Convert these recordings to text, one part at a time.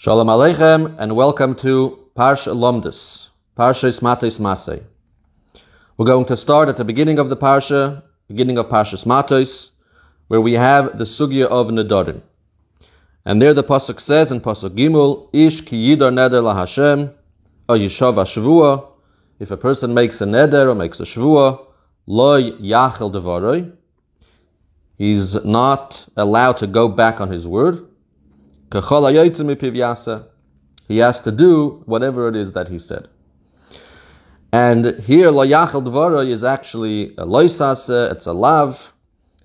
Shalom Aleichem and welcome to Parsha Lomdus, Parshas Matos-Masei. We're going to start at the beginning of the Parsha, beginning of Parshas Matos, where we have the sugya of Nedarim. And there the pasuk says in pasuk Gimel, Ish ki yidar neder laHashem, o yishav shvua. If a person makes a neder or makes a shvua, lo Yachel devaroi, he's not allowed to go back on his word. He has to do whatever it is that he said. And here, lo Yachel dvaroi is actually a loisase, it's a lav,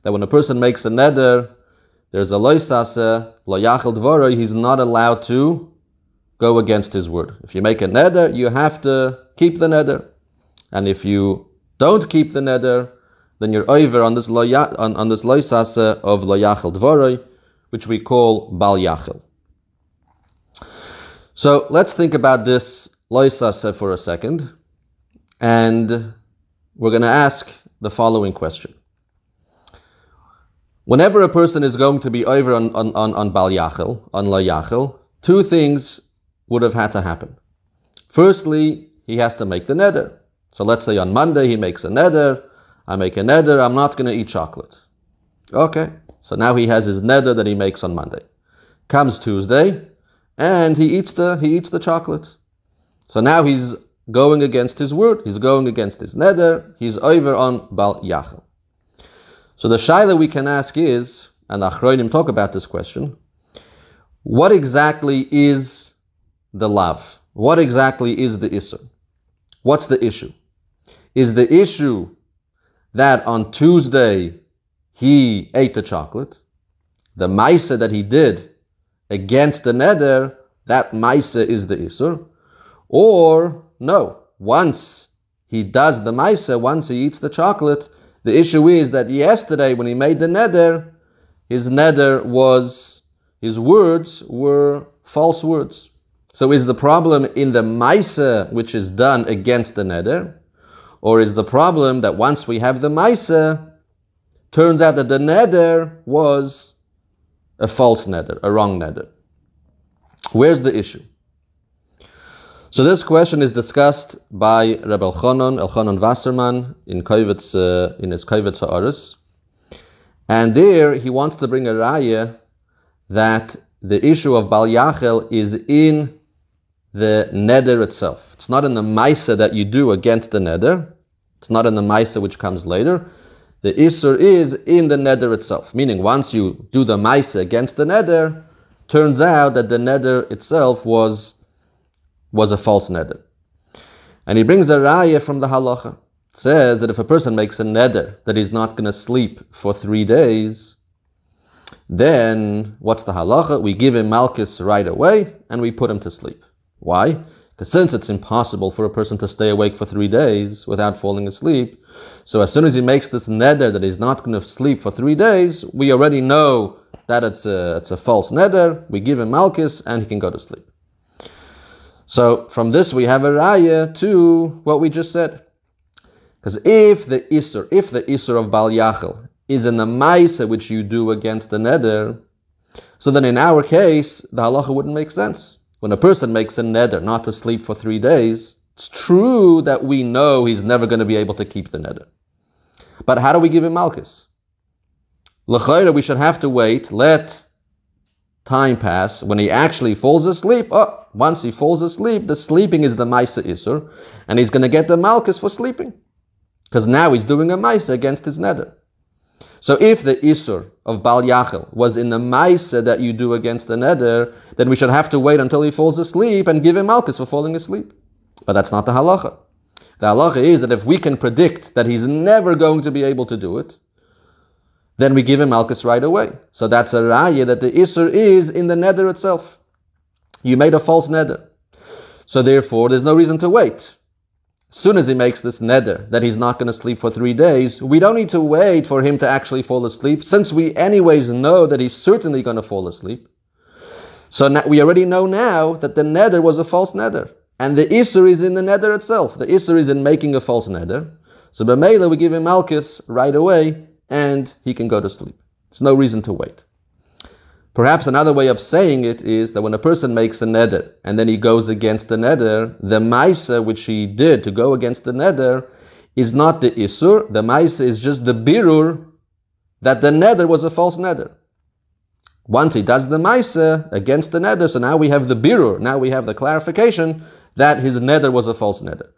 that when a person makes a neder, there's a loisase, lo Yachel dvaroi, he's not allowed to go against his word. If you make a neder, you have to keep the neder. And if you don't keep the neder, then you're over on this loisase of lo Yachel dvaroi, which we call Bal Yachel. So let's think about this loisase for a second, and we're going to ask the following question. Whenever a person is going to be over on Bal Yachel, on lo Yachel, two things would have had to happen. Firstly, he has to make the neder. So let's say on Monday he makes a neder, I make a neder, I'm not going to eat chocolate. Okay. So now he has his neder that he makes on Monday. Comes Tuesday, and he eats the chocolate. So now he's going against his word. He's going against his neder. He's over on Bal Yachel. So the shaila we can ask is, and the Achronim talk about this question, what exactly is the lav? What exactly is the issur? What's the issue? Is the issue that on Tuesday he ate the chocolate, the maisa that he did against the neder, that maisa is the issur? Or no, once he does the maisa, once he eats the chocolate, the issue is that yesterday when he made the neder, his words were false words. So is the problem in the maisa which is done against the neder? Or is the problem that once we have the maisa, turns out that the neder was a false neder, a wrong neder? Where's the issue? So this question is discussed by Rabbi Elchanan Wasserman in Kובץ, in his Ktzos הערות. And there he wants to bring a raya that the issue of Bal Yachel is in the neder itself. It's not in the maisa that you do against the neder. It's not in the maisa which comes later. The issur is in the neder itself, meaning once you do the maisa against the neder, turns out that the neder itself was a false neder. And he brings a raya from the halacha. It says that if a person makes a neder that he's not going to sleep for 3 days, then what's the halacha? We give him malchus right away and we put him to sleep. Why? Because since it's impossible for a person to stay awake for 3 days without falling asleep, so as soon as he makes this neder that he's not going to sleep for 3 days, we already know that it's a false neder. We give him malchus and he can go to sleep. So from this we have a raya to what we just said. Because if the issur of Bal Yachel is in the maisa which you do against the neder, so then in our case the halacha wouldn't make sense. When a person makes a neder not to sleep for 3 days, it's true that we know he's never going to be able to keep the neder. But how do we give him malchus? L'chayra, we should have to wait, let time pass. When he actually falls asleep, once he falls asleep, the sleeping is the maisa issur, and he's going to get the malchus for sleeping. Because now he's doing a maisa against his neder. So if the issur of Bal Yachel was in the maisa that you do against the neder, then we should have to wait until he falls asleep and give him malchus for falling asleep. But that's not the halacha. The halacha is that if we can predict that he's never going to be able to do it, then we give him malchus right away. So that's a raya that the issur is in the neder itself. You made a false neder. So therefore, there's no reason to wait. As soon as he makes this neder that he's not going to sleep for 3 days, we don't need to wait for him to actually fall asleep, since we anyways know that he's certainly going to fall asleep. So now, we already know now that the neder was a false neder. And the issur is in the neder itself. The issur is in making a false neder. So b'meila we give him malchus right away, and he can go to sleep. There's no reason to wait. Perhaps another way of saying it is that when a person makes a neder and then he goes against the neder, the maisa which he did to go against the neder is not the isur. The maisa is just the birur that the neder was a false neder. Once he does the maisa against the neder, so now we have the birur, now we have the clarification that his neder was a false neder.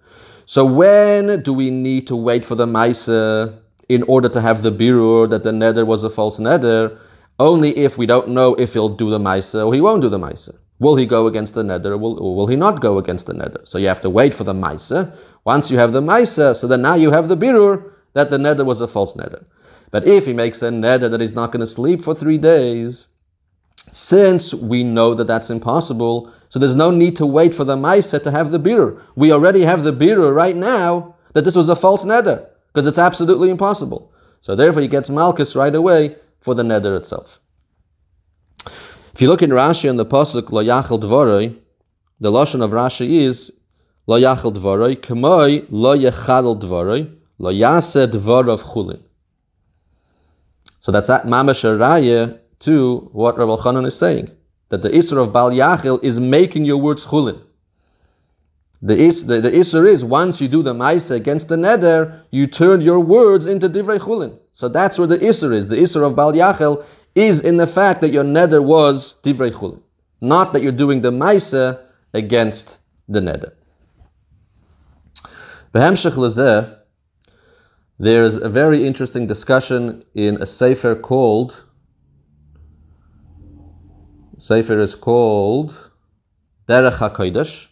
So when do we need to wait for the maisa in order to have the birur that the neder was a false neder? Only if we don't know if he'll do the maisa or he won't do the maisa. Will he go against the neder or will he not go against the neder? So you have to wait for the maisa. Once you have the maisa, so then now you have the birur that the neder was a false neder. But if he makes a neder that he's not going to sleep for 3 days, since we know that that's impossible, so there's no need to wait for the maisa to have the birur. We already have the birur right now that this was a false neder because it's absolutely impossible. So therefore he gets malchus right away for the neder itself. If you look in Rashi and the pasuk lo Yachel dvorei, the lashon of Rashi is lo Yachel dvorei k'moi lo yechadel dvorei lo yaseh dvorav chulin. So that's that mamash raya to what Rabbi Elchanan is saying, that the isur of Bal Yachel is making your words chulin. The isur is once you do the maisa against the neder, you turn your words into divrei chulin. So that's where the isur is. The isur of Bal Yachel is in the fact that your neder was divrei chulin, not that you're doing the maisa against the neder. B'hemshech lezeh, there's a very interesting discussion in a sefer called Derech HaKodesh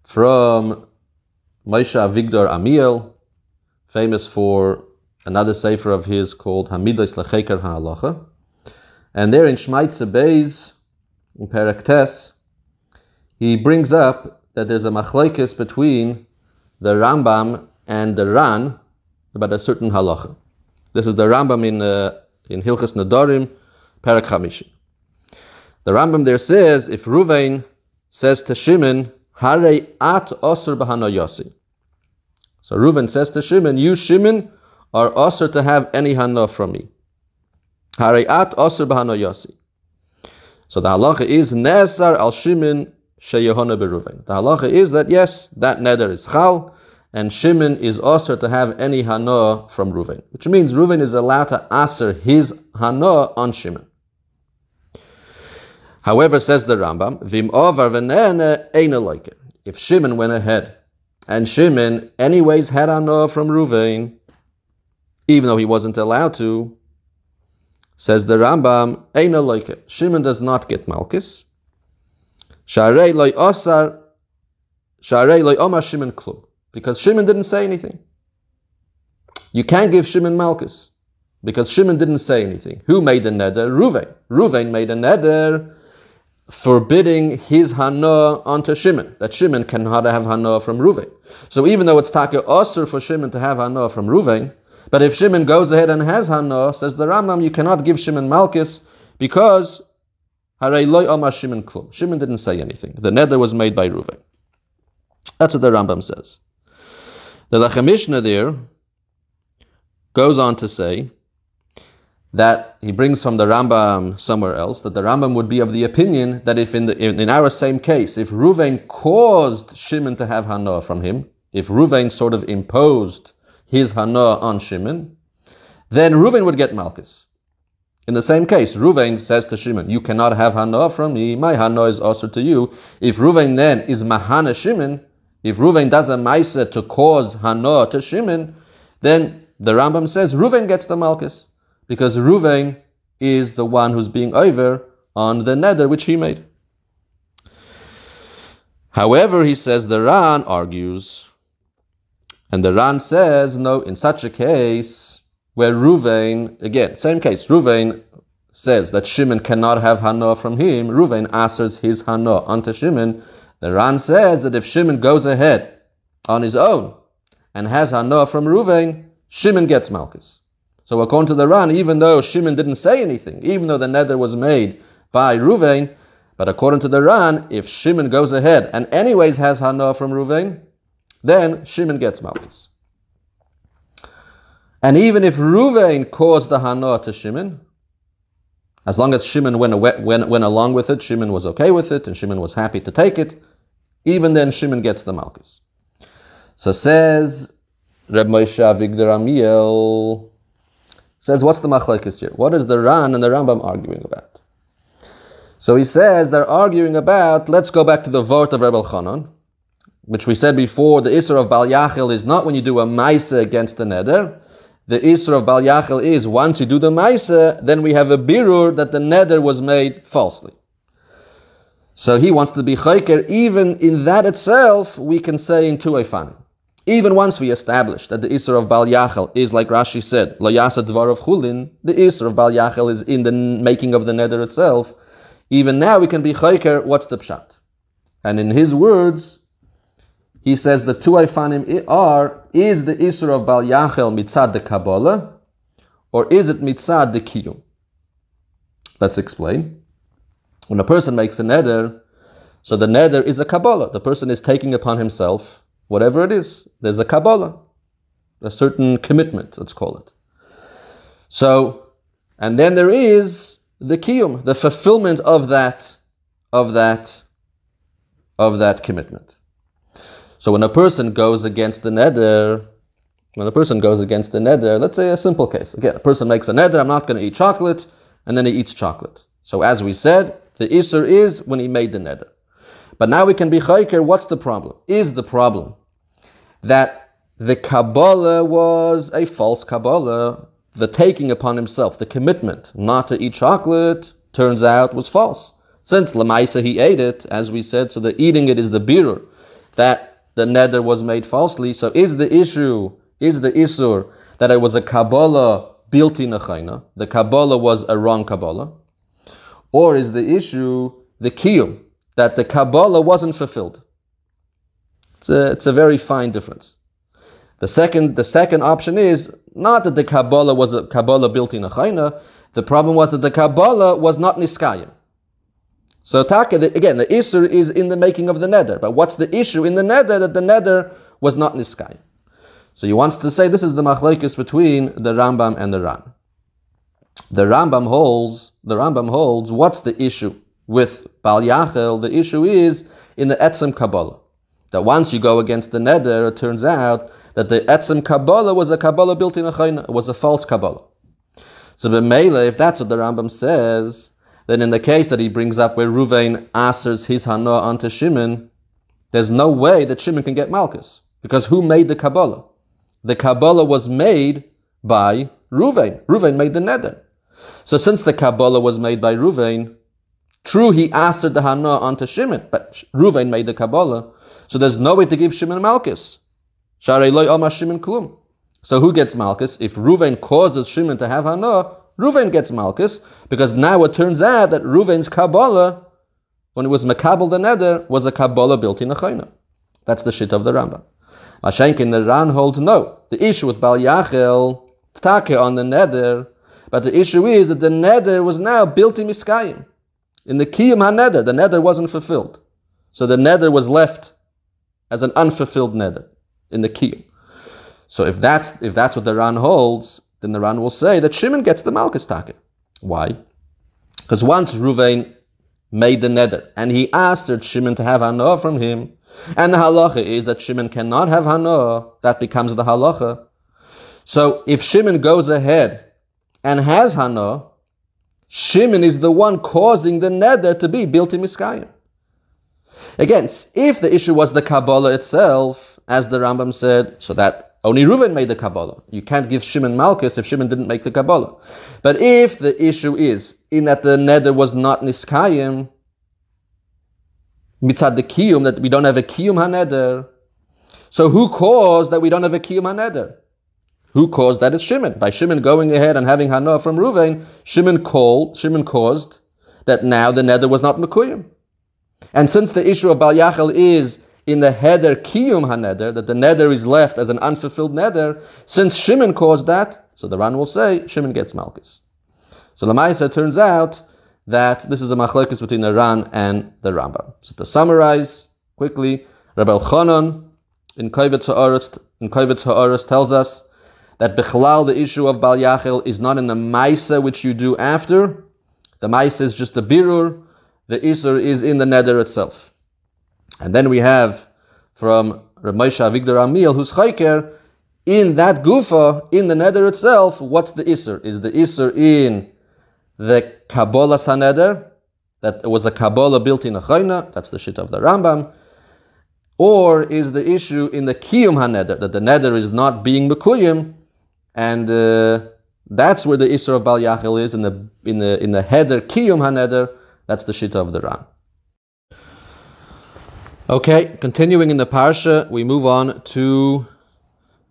from Moshe Avigdor Amiel, famous for another sefer of his called Hamidos Lecheker HaHalacha. And there in Shmaitze Beis, in Perek Tes, he brings up that there's a machlekes between the Rambam and the Ran about a certain halacha. This is the Rambam in Hilchos Nedarim, Perek Chamishin. The Rambam there says, if Ruvain says to Shimon, Harei at osur b'hano yosi. So Reuven says to Shimon, you Shimon are osur to have any hana from me. Harei at osur b'hano yosi. So the halacha is nesar al Shimon sheyehona beRuvain. The halacha is that yes, that neder is chal, and Shimon is osur to have any hana from Reuven, which means Reuven is allowed to aser his hana on Shimon. However, says the Rambam, Vim over v'nene eina loike. If Shimon went ahead, and Shimon anyways had hana from Reuven, even though he wasn't allowed to, says the Rambam, eina loike. Shimon does not get malchus. Sharei loy osar, sharei loy omar Shimon klum. Because Shimon didn't say anything. You can't give Shimon malchus, because Shimon didn't say anything. Who made the neder? Reuven. Reuven made a neder forbidding his hana onto Shimon, that Shimon cannot have hana from Reuven. So even though it's taka osur for Shimon to have hana from Reuven, but if Shimon goes ahead and has hana, says the Rambam, you cannot give Shimon malchus because harei loy omar Shimon klum. Shimon didn't say anything. The neder was made by Reuven. That's what the Rambam says. The Lechem Mishnah there goes on to say that he brings from the Rambam somewhere else, that the Rambam would be of the opinion that if in our same case, if Reuven caused Shimon to have hana from him, if Reuven sort of imposed his hana on Shimon, then Reuven would get malchus. In the same case, Reuven says to Shimon, you cannot have hana from me, my hana is also to you. If Reuven then is mahana Shimon, if Reuven does a maisa to cause hana to Shimon, then the Rambam says Reuven gets the malchus, because Reuven is the one who's being over on the neder which he made. However, he says the Ran argues, and the Ran says, no, in such a case, where Reuven, again, same case, Reuven says that Shimon cannot have hana from him, Reuven asers his hana onto Shimon. The Ran says that if Shimon goes ahead on his own and has hana from Reuven, Shimon gets malchus. So according to the Ran, even though Shimon didn't say anything, even though the neder was made by Reuven, but according to the Ran, if Shimon goes ahead and anyways has hana from Reuven, then Shimon gets malchus. And even if Reuven caused the hana to Shimon, As long as Shimon went along with it, Shimon was okay with it, and Shimon was happy to take it, even then Shimon gets the Malkus. So says Reb Moshe Avigdor Amiel, says, what's the machlokes here? What is the Ran and the Rambam arguing about? So he says they're arguing about, let's go back to the vort of Reb Elchanan, which we said before, the Isser of Bal Yachel is not when you do a Maisa against the Neder. The Isser of Bal Yachel is once you do the Maisa, then we have a birur that the Neder was made falsely. So he wants to be chayker. Even in that itself, we can say in two efanim. Even once we establish that the Isser of Bal Yachel is, like Rashi said, Lo Yasa Dvar of Chulin, the Isser of Bal Yachel is in the making of the Neder itself. Even now we can be chayker, what's the pshat? And in his words, he says the two efanim are, is the Isser of Bal Yachel mitzad the Kabbalah, or is it mitzad the Kiyum? Let's explain. When a person makes a neder, so the neder is a Kabbalah. The person is taking upon himself whatever it is. There's a Kabbalah, a certain commitment, let's call it. So, and then there is the Kiyum, the fulfillment of that commitment. So when a person goes against the neder, let's say a simple case. Again, a person makes a neder, I'm not going to eat chocolate, and then he eats chocolate. So as we said, the Isser is when he made the neder. But now we can be chayker, what's the problem? Is the problem that the Kabbalah was a false Kabbalah, the taking upon himself, the commitment not to eat chocolate, turns out was false. Since Lamaisa he ate it, as we said, so the eating it is the birur, that the neder was made falsely. So is the Isser that it was a Kabbalah built in a chayna, the Kabbalah was a wrong Kabbalah, or is the issue the Kiyum, that the Kabbalah wasn't fulfilled? It's a very fine difference. The second option is not that the Kabbalah was a Kabbalah built in a chayna, the problem was that the Kabbalah was not niskayim. So again, the Isser is in the making of the neder. But what's the issue in the neder? That the neder was not niskayim. So he wants to say this is the machlokes between the Rambam and the Ran. The Rambam holds what's the issue with Bal Yachel? The issue is in the etzem Kabbalah. That once you go against the neder, it turns out that the etzem Kabbalah was a Kabbalah built in a chayna. It was a false Kabbalah. So b'meila, if that's what the Rambam says, then in the case that he brings up where Ruvain asers his hana onto Shimon, there's no way that Shimon can get Malkus. Because who made the Kabbalah? The Kabbalah was made by Ruvain. Ruvain made the neder. So since the Kabbalah was made by Ruvain, true, he asered the hana onto Shimon, but Ruvain made the Kabbalah. So there's no way to give Shimon Malkus. Sharei loy omar Shimon klum. So who gets Malkus? If Ruvain causes Shimon to have hana, Ruvain gets Malkus, because now it turns out that Ruvain's Kabbalah, when it was Makabel the Neder, was a Kabbalah built in a chayna. That's the shit of the Rambam. Mashenkin, the Ran holds no. The issue with Bal Yachel, tztake on the Neder, but the issue is that the Neder was now built in Miskayim. In the Kiyum HaNeder, the Neder wasn't fulfilled. So the Neder was left as an unfulfilled Neder in the Kiyum. So if that's what the Ran holds, then the Ran will say that Shimon gets the Malkus Take. Why? Because once Ruvain made the neder and he asked Shimon to have hana from him, and the halacha is that Shimon cannot have hana, that becomes the halacha. So if Shimon goes ahead and has hana, Shimon is the one causing the neder to be built in Miskayim. Again, if the issue was the Kabbalah itself, as the Rambam said, so that only Reuven made the Kabbalah. You can't give Shimon Malkus if Shimon didn't make the Kabbalah. But if the issue is in that the neder was not niskayim, mitzad the kiyum, that we don't have a kiyum haneder, so who caused that we don't have a kiyum haneder? Who caused that? It's Shimon. By Shimon going ahead and having hana from Reuven, Shimon caused that now the neder was not mekuyim. And since the issue of Bal Yachel is in the heder kiyum haneder, that the neder is left as an unfulfilled neder, since Shimon caused that, so the Ran will say Shimon gets Malkus. So Lamaisa turns out that this is a machlokes between the Ran and the Rambam. So to summarize quickly, Rabbi Elchanan in Ktzos tells us that Bichlal, the issue of Bal Yachel, is not in the Maisa which you do after. the Maisa is just a birur, the Isur is in the Neder itself. And then we have from Reb Moshe Avigdor Amiel, who's Chayker, in that Gufa, in the Neder itself, what's the Isur? Is the Isur in the Kabbalah Saneder, that was a Kabbalah built in a Chayna, that's the shit of the Rambam, or is the issue in the Kiyum HaNeder, that the Neder is not being Mekuyim, and that's where the Isur of Bal Yachel is, in the Heder Kiyum HaNeder, that's the shita of the Ran. Okay, continuing in the Parsha, we move on to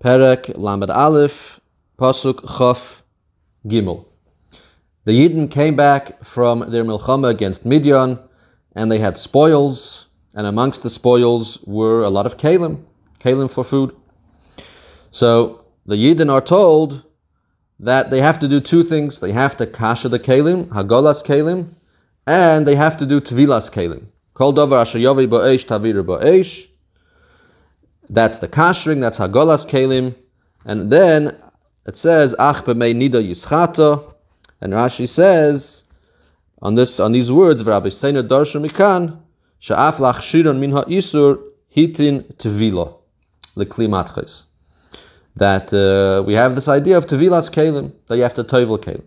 Perek Lamed Aleph, Pasuk Chof Gimel. The Yidden came back from their milchama against Midian, and they had spoils, and amongst the spoils were a lot of Kelim for food. So the Yidden are told that they have to do two things. They have to kasha the Kelim, Hagolas Kelim, and they have to do Tevilas Kelim. Kol davar asher yovi ba'esh taviru ba'esh. That's the kashering, that's Hagolas Kelim. And then it says, Ach b'mei nida yischato. And Rashi says, on these words, V'rabbi Seinu darshu mikan, sha'af lachshiron min ha'isur hitin tevila, l'kli matches. That we have this idea of Tevilas Kelim, that you have to Tevel Kelim.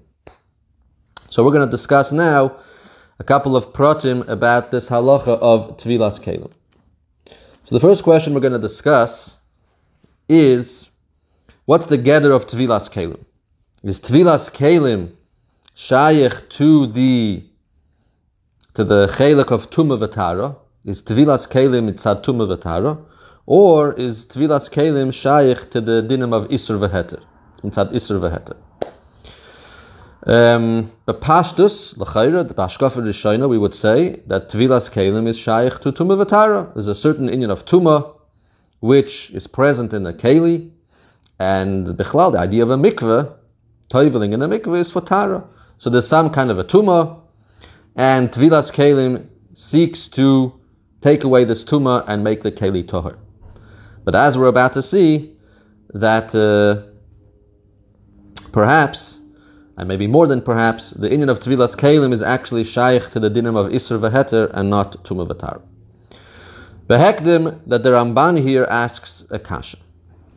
So we're going to discuss now a couple of pratim about this halacha of Tevilas Kelim. So the first question we're going to discuss is, what's the gather of Tevilas Kelim? Is Tevilas Kelim shayich to the chelik of Tumah v'Tara? Is Tevilas Kelim mitzad Tumah v'Tara? Or is Tevilas Kelim shayich to the dinim of Isur v'Heter? Mitzad Isur v'Heter. The Pashtus, l'chayra, the Pashkafa Rishayna, we would say that Tevilas Kelim is shayich to Tumah v'Tara. There's a certain inyan of Tumah which is present in the Keli, and Bichlal, the idea of a mikveh, toiveling in a mikveh is for Tara. So there's some kind of a Tumah, and Tevilas Kelim seeks to take away this Tumah and make the Keli Toher. But as we're about to see, that perhaps, and maybe more than perhaps, the inyan of Tevilas Kelim is actually shaykh to the dinim of Isur v'Heter and not Tumah v'Tar. Behekdim, that the Ramban here asks a kasha.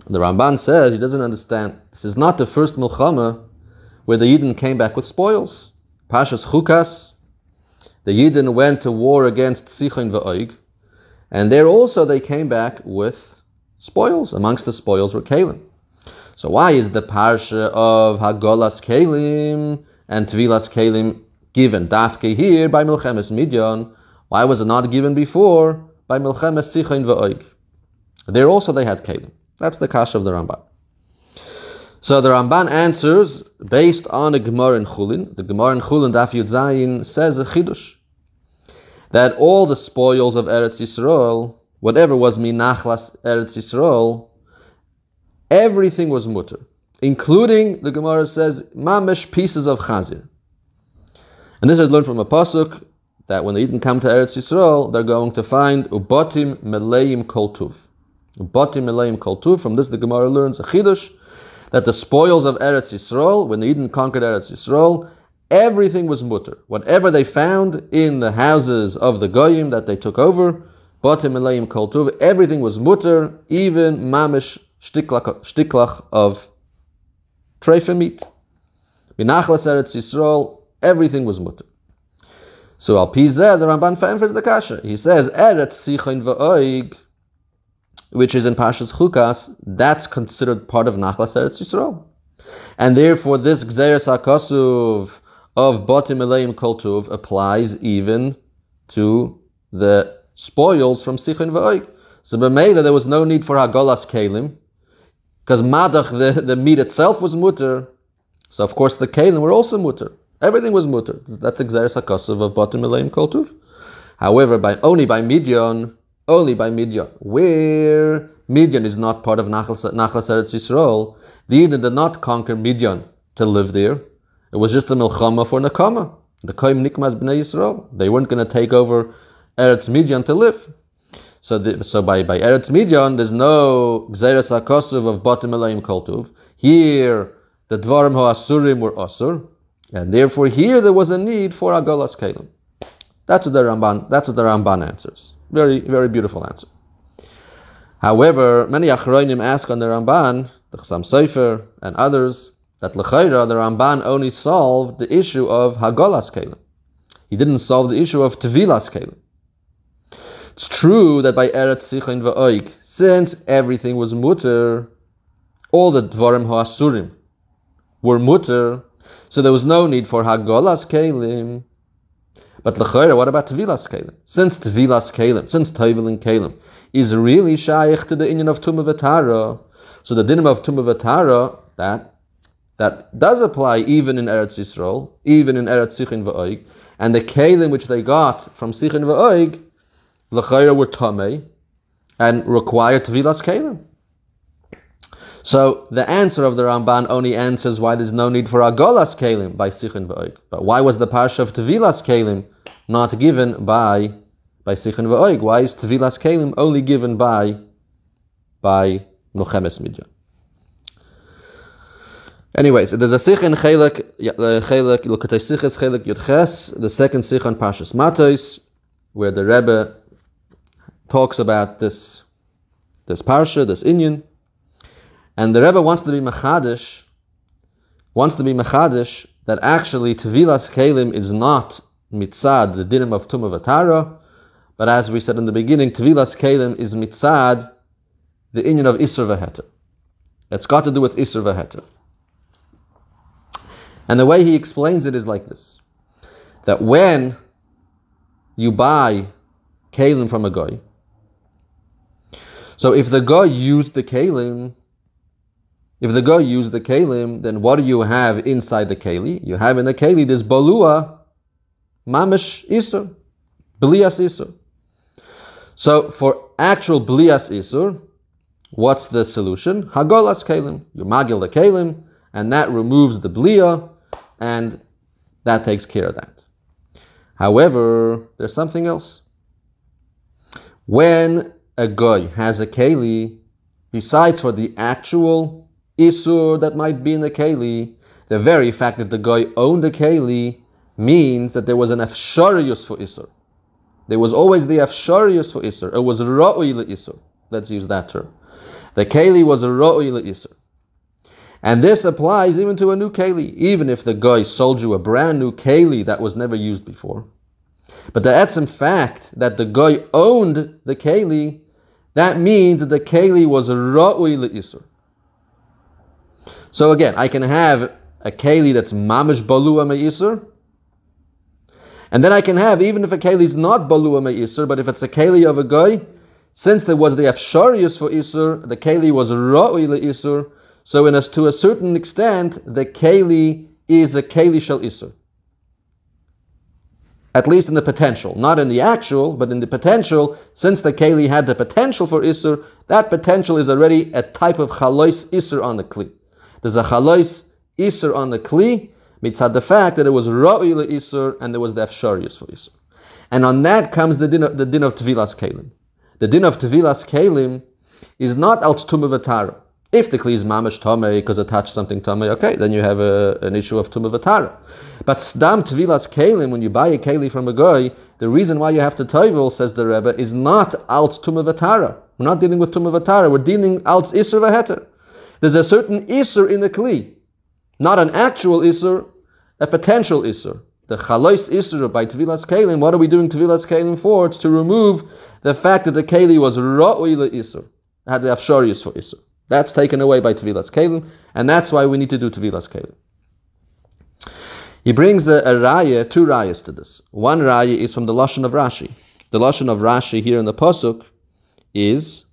The Ramban says he doesn't understand. This is not the first milchama where the Yidden came back with spoils. Parshas Chukas, the Yidden went to war against Sichon v'Oig, and there also they came back with spoils. Amongst the spoils were Kelim. So why is the Parsha of Hagolas Kelim and Tevilas Kelim given dafke here by Milchemes Midian? Why was it not given before by Milchemes Sichon v'Oig? There also they had Kelim. That's the kasha of the Ramban. So the Ramban answers based on a Gemara in Chulin. The Gemara in Chulin, Daf Yud Zayin, says a chidush, that all the spoils of Eretz Yisrael, whatever was minachlas Eretz Yisrael, everything was mutter, including, the Gemara says, mamesh pieces of chazir. And this is learned from a pasuk that when the Yidden come to Eretz Yisrael, they're going to find ubatim meleim kol tuv. Ubatim meleim kol tuv. From this, the Gemara learns a chidush, that the spoils of Eretz Yisrael, when the Yidden conquered Eretz Yisrael, everything was mutter. Whatever they found in the houses of the goyim that they took over, batim meleim kol tuv, everything was mutter, even mamish shtiklach of treifa meat. Minachlas Eretz Yisrael, everything was mutter. So al pizeh, the Ramban fanfers the kasha. He says Eretz Sichon v'Oig, which is in Parshas Chukas, that's considered part of Nachlas Eretz Yisrael. And therefore this Gzeres HaKasuv of Batim Eleim Kol Tuv applies even to the spoils from Sichon v'Oig. So b'meila there was no need for Hagolas Kelim, because Madach, the meat itself was mutter, so of course the Kelim were also mutter. Everything was mutter. That's Gzeres HaKasuv of Batim Eleim Kol Tuv. However, only by Midian, where Midian is not part of Nachlas Eretz Yisrael, the Yidden did not conquer Midian to live there. It was just a milchama for Nakama. The Koim Nikmas B'nai Yisrael. They weren't going to take over Eretz Midian to live. So by Eretz Midian, there's no Gzeres HaKasuv of Batim Eleim Kol Tuv. Here, the Dvarim HaAsurim were Asur. And therefore here there was a need for Hagolas Kelim. That's what the Ramban answers. Very, very beautiful answer. However, many Achronim ask on the Ramban, the Chassam Sofer and others, that L'chaira, the Ramban only solved the issue of Hagolas Kelim. He didn't solve the issue of Tevilas Kelim. It's true that by Eretz Sichin v'Oig, since everything was mutter, all the Dvarim ha'asurim were mutter, so there was no need for Hagolas Kelim. But l'chayra, what about Tevilas Kelim? Since Tevilas Kelim, since Tevilin Kelim is really shaykh to the inyan of Tumah v'Tara, so the dinim of Tumah v'Tara, that does apply even in Eretz Yisrael, even in Eretz Sichin v'Oig, and the Kelim which they got from Sichin v'Oig, l'chayra were Tnaii and required Tevilas Kelim. So the answer of the Ramban only answers why there's no need for Hagolas Kelim by Sichin v'Oig. But why was the Parsha of Tevilas Kelim not given by Sichin v'Oig? Why is Tevilas Kelim only given by Milchemes Midyan? Anyways, there's a Sichin Likkutei Sichos Chelek Yudches, the second Sich on Parshas Matos, where the Rebbe talks about this Parsha, this inyan. And the Rebbe wants to be machadish that actually Tevilas Kelim is not mitzad, the dinim of Tumah v'Tara, but as we said in the beginning, Tevilas Kelim is mitzad, the inyan of Isur v'Heter. It's got to do with Isur v'Heter. And the way he explains it is like this, that when you buy Kelim from a goy, so if the goy used the Kelim, then what do you have inside the keli? You have in the keli this balua, mamish isur, blias isur. So for actual blias isur, what's the solution? Hagolas kelim. You magil the kelim, and that removes the blia, and that takes care of that. However, there's something else. When a goy has a keli, besides for the actual Isur that might be in the Keli, the very fact that the guy owned the Keli means that there was an afsharius for Isur. There was always the afsharius for Isur. It was ra'ui le'Isur. Let's use that term. The Keli was a ra'ui le'Isur. And this applies even to a new Keli. Even if the guy sold you a brand new Keli that was never used before. But the etzem fact that the guy owned the Keli, that means that the Keli was a ra'ui le'Isur. So again, I can have a keli that's mamish balua me'isur, and then I can have, even if a keli is not balua me'isur, but if it's a keli of a goy, since there was the afsharius for isur, the keli was ra'ui le'isur, so to a certain extent, the keli is a keli shel isur. At least in the potential, not in the actual, but in the potential, since the keli had the potential for isur, that potential is already a type of chalois isur on the kli. There's a chalois isur on the kli, mitzad the fact that it was ra'ui le'isur and there was the afsharius for isur. And on that comes the din of Tevilas Kelim. The din of Tevilas Kelim is not al Tumah v'Tara. If the kli is mamish Tnaii because it touched something Tnaii, okay, then you have an issue of Tumah v'Tara. But stam Tevilas Kelim, when you buy a keli from a goy, the reason why you have to toivel, says the Rebbe, is not al Tumah v'Tara. We're not dealing with Tumah v'Tara. We're dealing al Isur v'Heter. There's a certain isur in the kli, not an actual isur, a potential isur. The chalois isur by Tevilas Kelim, what are we doing Tevilas Kelim for? It's to remove the fact that the keli was ra'ui le'isur, had the afsharius for isur. That's taken away by Tevilas Kelim, and that's why we need to do Tevilas Kelim. He brings a raya, two rayas to this. One raya is from the lashon of Rashi. The lashon of Rashi here in the pasuk is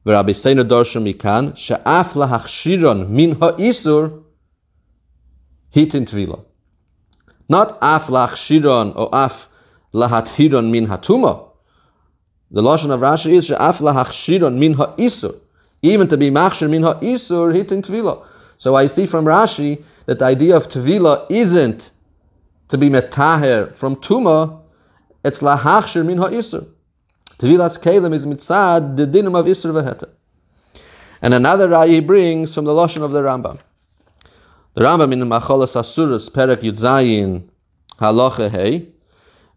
V'Rabbi Seinu Dorsha Mikan she'af lahachshiron min ha'isur hitin tvila. Not af lahachshiron or af lahathiron min hatuma. The lashon of Rashi is she'af lahachshiron min ha'isur. Even to be machshir min ha'isur hitin tvila. So I see from Rashi that the idea of tvila isn't to be metaher from tuma, it's lahachshir min ha'isur. Tevilas Kelim is mitzad, the dinim of Isur v'Heter. And another raya he brings from the lashon of the Rambam. The The Rambam in the Macholas Asuras, Perek Yudzayin, Halacha Hey,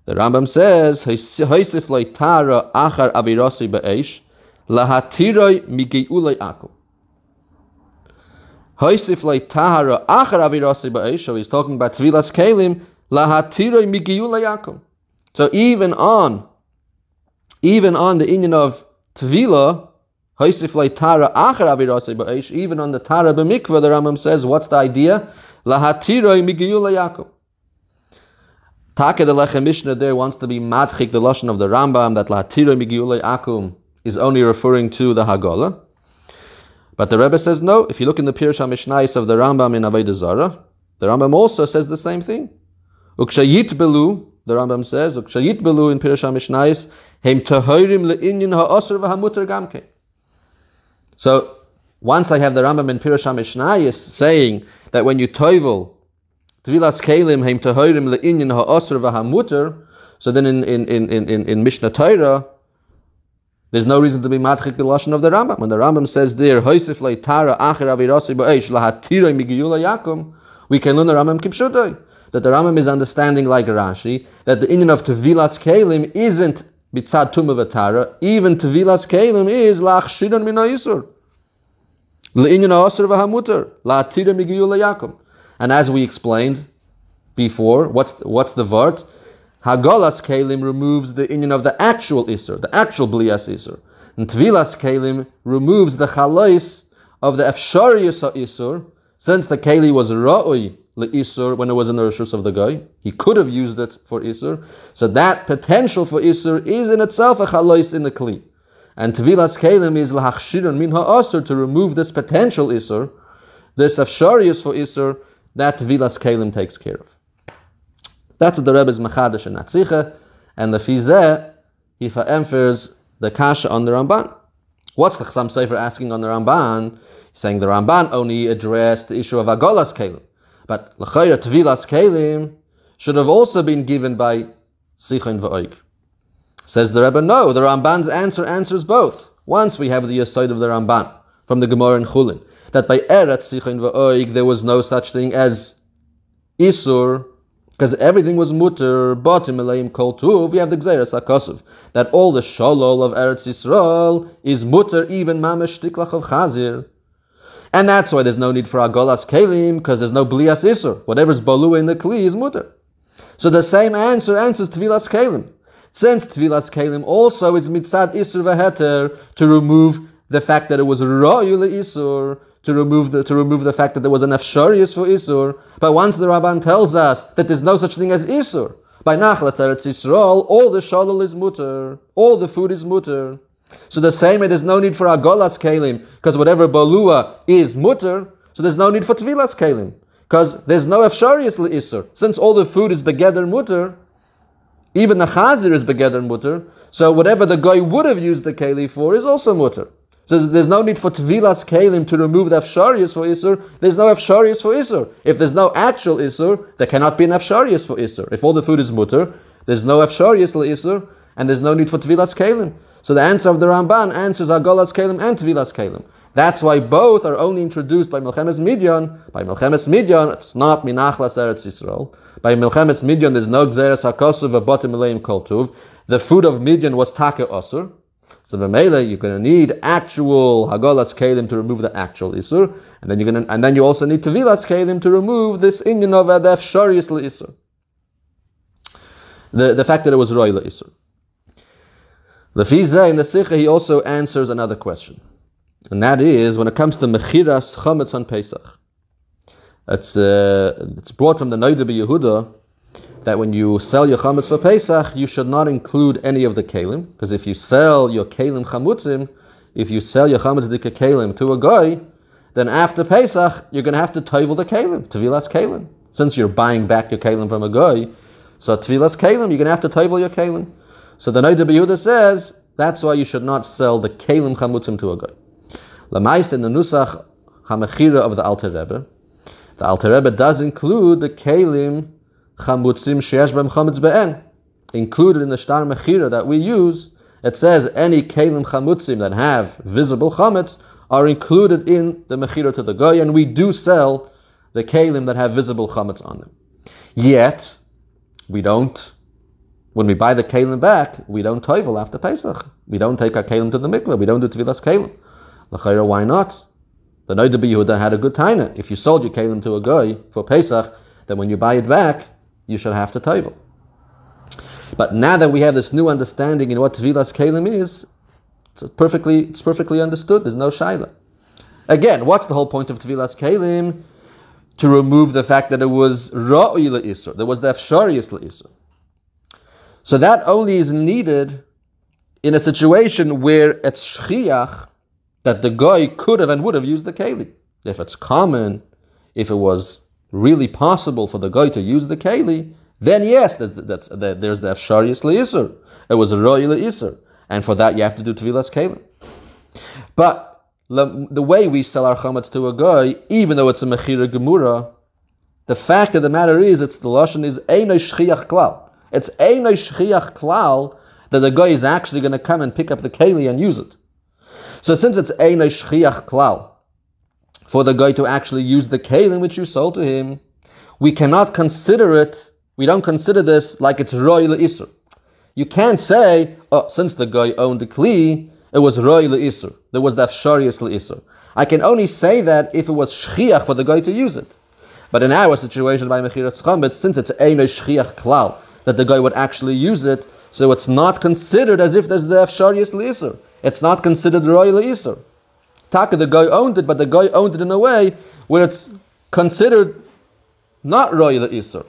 the Rambam says, Hoisif leitara achar avirasi ba'esh, lahatiroi migeulei akum. Hoisif leitara achar avirasi ba'esh, so he's talking about Tevilas Kelim, lahatiroi migeulei akum. So even on the inyan of Tevila, Hoisif leitara achar avirasi ba'esh, even on the Tara b'mikvah, the Rambam says, what's the idea? Lahatiroi migeulei akum. Taka the Lechem Mishnah there wants to be madchik the lashon of the Rambam that lahatira migiulei akum is only referring to the Hagolah. But the Rebbe says no. If you look in the Pirush HaMishnayos of the Rambam in Avigdor, the Rambam also says the same thing. Ukshayit belu, the Rambam says, Ukshayit belu in Pirush HaMishnayos, heim tahorim le'inyan ha'osur v'hamuter gamke. So once I have the Rambam in Pirush HaMishnayos saying that when you toivel Tevilas Kelim heim tahorim le'inyan ha'osur v'hamuter, so then in Mishnah Torah, there's no reason to be madchik the lashon of the Rambam. When the Rambam says there, Hoisif leitara acher avirasi ba'esh lahatiroi migiulei akum, we can learn the Rambam kipshutai, that the Rambam is understanding like Rashi, that the inyan of Tevilas Kelim isn't bitzad tumah v'tara, even Tevilas Kelim is la'achshiran min ha'isur, le'inyan ha'osur v'hamuter, lahatiroi migiulei akum. And as we explained before, what's the vart? Hagolas Kelim removes the inyan of the actual isur, the actual blias isur. And Tevilas Kelim removes the chalais of the efsharius isur, since the keli was ra'oi le'isur when it was in the reshus of the guy. He could have used it for isur. So that potential for isur is in itself a chalais in the kli. And Tevilas Kelim is lahachshiran min ha'asur, to remove this potential isur, this efsharius for isur, that Tevilas Kelim takes care of. That's what the Rebbe is machadash and natzicha, and the fizeh he emphasizes the kasha on the Ramban. What's the Chassam Sofer asking on the Ramban? He's saying the Ramban only addressed the issue of Agolas Kelim, but l'chayra Tevilas Kelim should have also been given by Sichon v'Oig. Says the Rebbe, no, the Ramban's answers both. Once we have the aside of the Ramban from the Gemara in Chulin, that by Eretz Sichon v'Oig there was no such thing as Isur, because everything was mutter, but in Melaim Kol Tuv, we have the Gzeres HaKosov, that all the Sholol of Eretz Yisrael is mutter, even Mamesh Tiklach of Chazir. And that's why there's no need for Agolas Kelim, because there's no Blias Isur. Whatever's Balua in the Kli is mutter. So the same answers Tevilas Kelim. Since Tevilas Kelim also is Mitzad Isur V'Heter, to remove the fact that it was Ro'yu Le'Isur, to remove the fact that there was an efsharius for Isur. But once the Rabban tells us that there's no such thing as Isur, by Nachlas Eretz Yisrael, all the shalal is mutter, all the food is mutter. So the same way there's no need for Agolas Kelim, because whatever Balua is mutter, so there's no need for Tevilas Kelim, because there's no efsharius Isur. Since all the food is begeder mutter, even the Chazir is begeder mutter, so whatever the guy would have used the Keli for is also mutter. So there's no need for Tevilas Kelim to remove the Efsharius for Isur. There's no Efsharius for Isur. If there's no actual Isur, there cannot be an Efsharius for Isur. If all the food is mutter, there's no Efsharius for Isur, and there's no need for Tevilas Kelim. So the answer of the Ramban answers Agolas Kelim and Tevilas Kelim. That's why both are only introduced by Milchemes Midyan. By Milchemes Midyan, it's not Minachlas Eretz Yisrael. By Milchemes Midyan, there's no Gzeres HaKosov of Botim Meleim Kol Tuv. The food of Midyan was Take Osur. So b'meila, you're going to need actual Hagolas Kelim to remove the actual Isur, and then you also need Tevilas Kelim to remove this inyan of the Efsharius Isur. The fact that it was Roy Isur. The Fizeh in the Sikha, he also answers another question, and that is when it comes to Mechiras Chametz on Pesach. It's brought from the Noida Yehuda that when you sell your chametz for Pesach, you should not include any of the kelim, because if you sell your kelim chamutzim, if you sell your chametz dika kelim to a guy, then after Pesach, you're going to have to toivel the kelim, Tevilas Kelim. Since you're buying back your kelim from a guy, so Tevilas Kelim, you're going to have to toivel your kelim. So the Noida Yehuda says, that's why you should not sell the kelim chamutzim to a guy. Lamais in the Nusach HaMechira of the Alter Rebbe, the Alter Rebbe does include the kelim chamutzim sheyesh b'hem chametz be'en. Included in the shtar mechira that we use, it says any kelim chamutzim that have visible chametz are included in the mechira to the goy, and we do sell the Kelim that have visible chametz on them. Yet, we don't, when we buy the Kelim back, we don't toivel after Pesach. We don't take our Kelim to the mikveh. We don't do Tevilas Kelim. L'chayra, why not? The Noda B'Yehuda had a good taina. If you sold your Kelim to a guy for Pesach, then when you buy it back, you should have to toivel. But now that we have this new understanding in what Tevilas Kelim is, it's perfectly understood. There's no shaila. Again, what's the whole point of Tevilas Kelim? To remove the fact that it was Ra'ui L'Isur. There was the Afsharius L'Isur. So that only is needed in a situation where it's shchiach, that the guy could have and would have used the keli. If it's common, if it was really possible for the guy to use the keli, then yes, there's the Afsharius L'Isur. It was a Ra'ui L'Isur. And for that you have to do Tevilas Kelim. But the way we sell our chametz to a guy, even though it's a mechira gemura, the fact of the matter is, it's the lashon is einay shchiach klal. It's einay shchiach klal that the guy is actually going to come and pick up the keli and use it. So since it's einay shchiach klal for the guy to actually use the keli which you sold to him, we cannot consider it. We don't consider this like it's roi leisur. You can't say, oh, since the guy owned the kli, it was roi leisur. There was the afsharius leisur. I can only say that if it was shchiach for the guy to use it. But in our situation by mechiras chametz, since it's einay shchiach klal that the guy would actually use it, so it's not considered as if there's the afsharius leisur. It's not considered roi leisur. Taka, the guy owned it, but the guy owned it in a way where it's considered not roi leisur.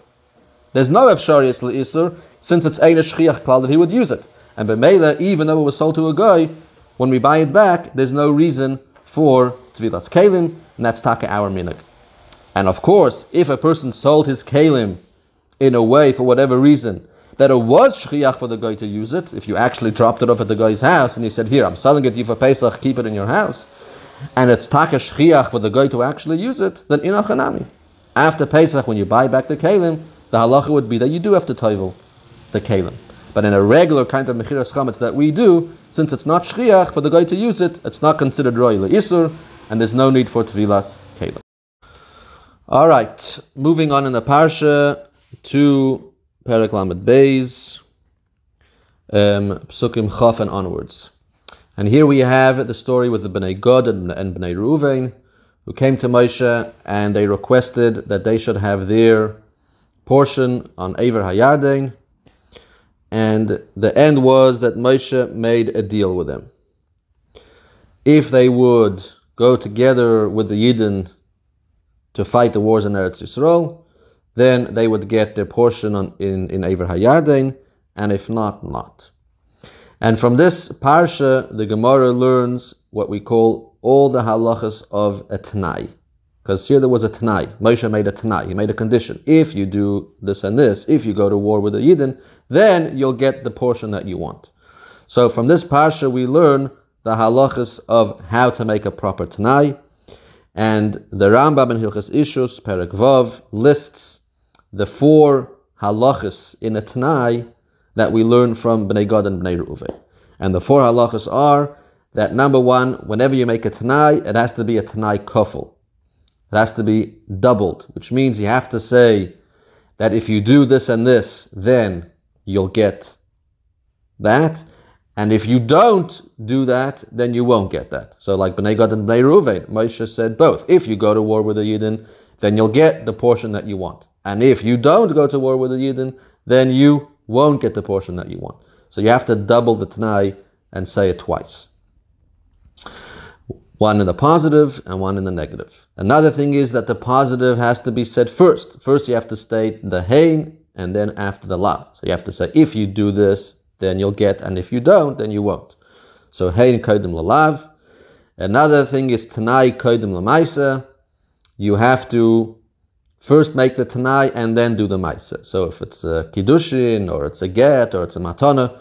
There's no afsharius leisur since it's einay shchiach klal that he would use it. And b'meila, even though it was sold to a guy, when we buy it back, there's no reason for Tevilas Kelim, and that's taka our minhag. And of course, if a person sold his Kelim in a way, for whatever reason, that it was shchiach for the guy to use it, if you actually dropped it off at the guy's house, and he said, here, I'm selling it to you for Pesach, keep it in your house, and it's taka shchiach for the guy to actually use it, then inachanami. After Pesach, when you buy back the Kelim, the halacha would be that you do have to toivel the Kelim. But in a regular kind of mechiras chametz that we do, since it's not shchiach for the guy to use it, it's not considered roi leisur, and there's no need for Tevilas Kelim. All right, moving on in the Parsha to Perek Lamed Beis, Psukim Chaf and onwards. And here we have the story with the Bnei Gad and Bnei Reuven, who came to Moshe and they requested that they should have their portion on Eiver HaYarden. And the end was that Moshe made a deal with them. If they would go together with the Yidden to fight the wars in Eretz Yisrael, then they would get their portion in Eiver HaYarden, and if not, not. And from this Parsha, the Gemara learns what we call all the halachas of a Tnaii. Because here there was a Tnaii. Moshe made a Tnaii. He made a condition. If you do this and this, if you go to war with the Yidden, then you'll get the portion that you want. So from this Parsha we learn the halachas of how to make a proper Tnaii. And the Rambam in Hilchos Ishus, Perek Vav, lists the 4 halachas in a Tnaii that we learn from Bnei Gad and Bnei Reuven. And the 4 halachas are that number 1, whenever you make a Tnaii, it has to be a Tnaii kofel. It has to be doubled, which means you have to say that if you do this and this, then you'll get that. And if you don't do that, then you won't get that. So like Bnei Gad and Bnei Reuven, Moshe said both. If you go to war with the Yidden, then you'll get the portion that you want. And if you don't go to war with the Yidden, then you won't get the portion that you want. So you have to double the Tnaii and say it twice. One in the positive and one in the negative. Another thing is that the positive has to be said first. First you have to state the hein and then after the lav. So you have to say, if you do this, then you'll get, and if you don't, then you won't. So hein kodim lalav. Another thing is Tnaii kodim lamaisa. You have to first make the Tnaii and then do the maisa. So if it's a kiddushin or it's a get or it's a matana,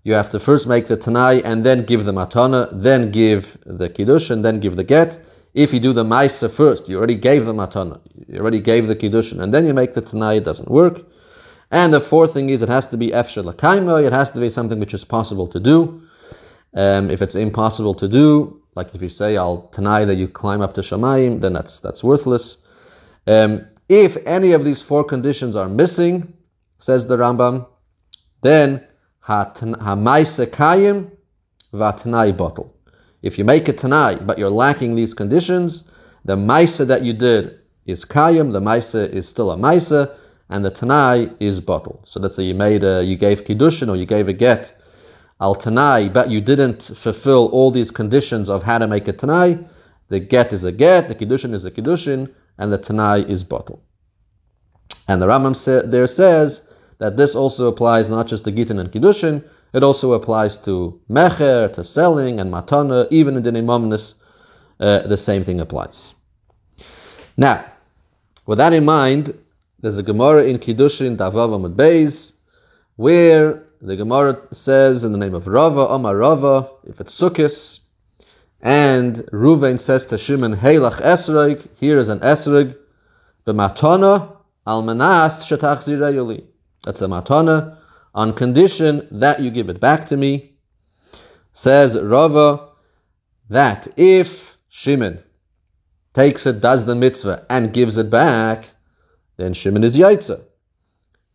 you have to first make the Tnaii and then give the matana, then give the kiddushin, then give the get. If you do the maisa first, you already gave the matana, you already gave the kiddushin, and then you make the Tnaii, it doesn't work. And the 4th thing is it has to be efshar l'kaimo, it has to be something which is possible to do. If it's impossible to do, like if you say I'll Tnaii that you climb up to Shamayim, then that's worthless. If any of these four conditions are missing, says the Rambam, then ha-maise kayim va-Tnaii bottle. If you make a Tnaii, but you're lacking these conditions, the maise that you did is kayim, the maise is still a maise, and the Tnaii is bottle. So let's say you gave kiddushin or you gave a get al Tnaii, but you didn't fulfill all these conditions of how to make a Tnaii. The get is a get, the kiddushin is a kiddushin, and the Tnaii is bottle. And the Rambam there says that this also applies not just to Gittin and Kiddushin, it also applies to Mecher, to selling, and Matana, even in Dinei Momnus, the same thing applies. Now, with that in mind, there's a Gemara in Kiddushin, Davav Amud Beis, where the Gemara says in the name of Rava, Omar Rava, if it's Sukkis, and Ruvain says to Shimon, Heilach Esrog, here is an Esrog, b'matana almanas shetachzirei li. That's a matana, on condition that you give it back to me. Says Rava, that if Shimon takes it, does the mitzvah, and gives it back, then Shimon is yaitza.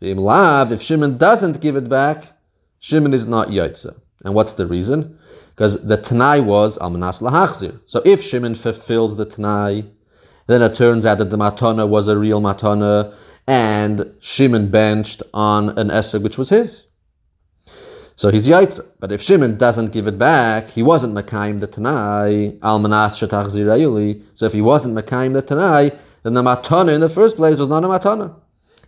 If Shimon doesn't give it back, Shimon is not yaitza. And what's the reason? Because the Tnaii was almanas lahachzir. So if Shimon fulfills the Tnaii, then it turns out that the matana was a real matana, and Shimon benched on an esrog which was his. So he's yaitza. But if Shimon doesn't give it back, he wasn't mekayim the Tnaii, almanas shetachzir li. So if he wasn't mekayim the Tnaii, then the matana in the first place was not a matana.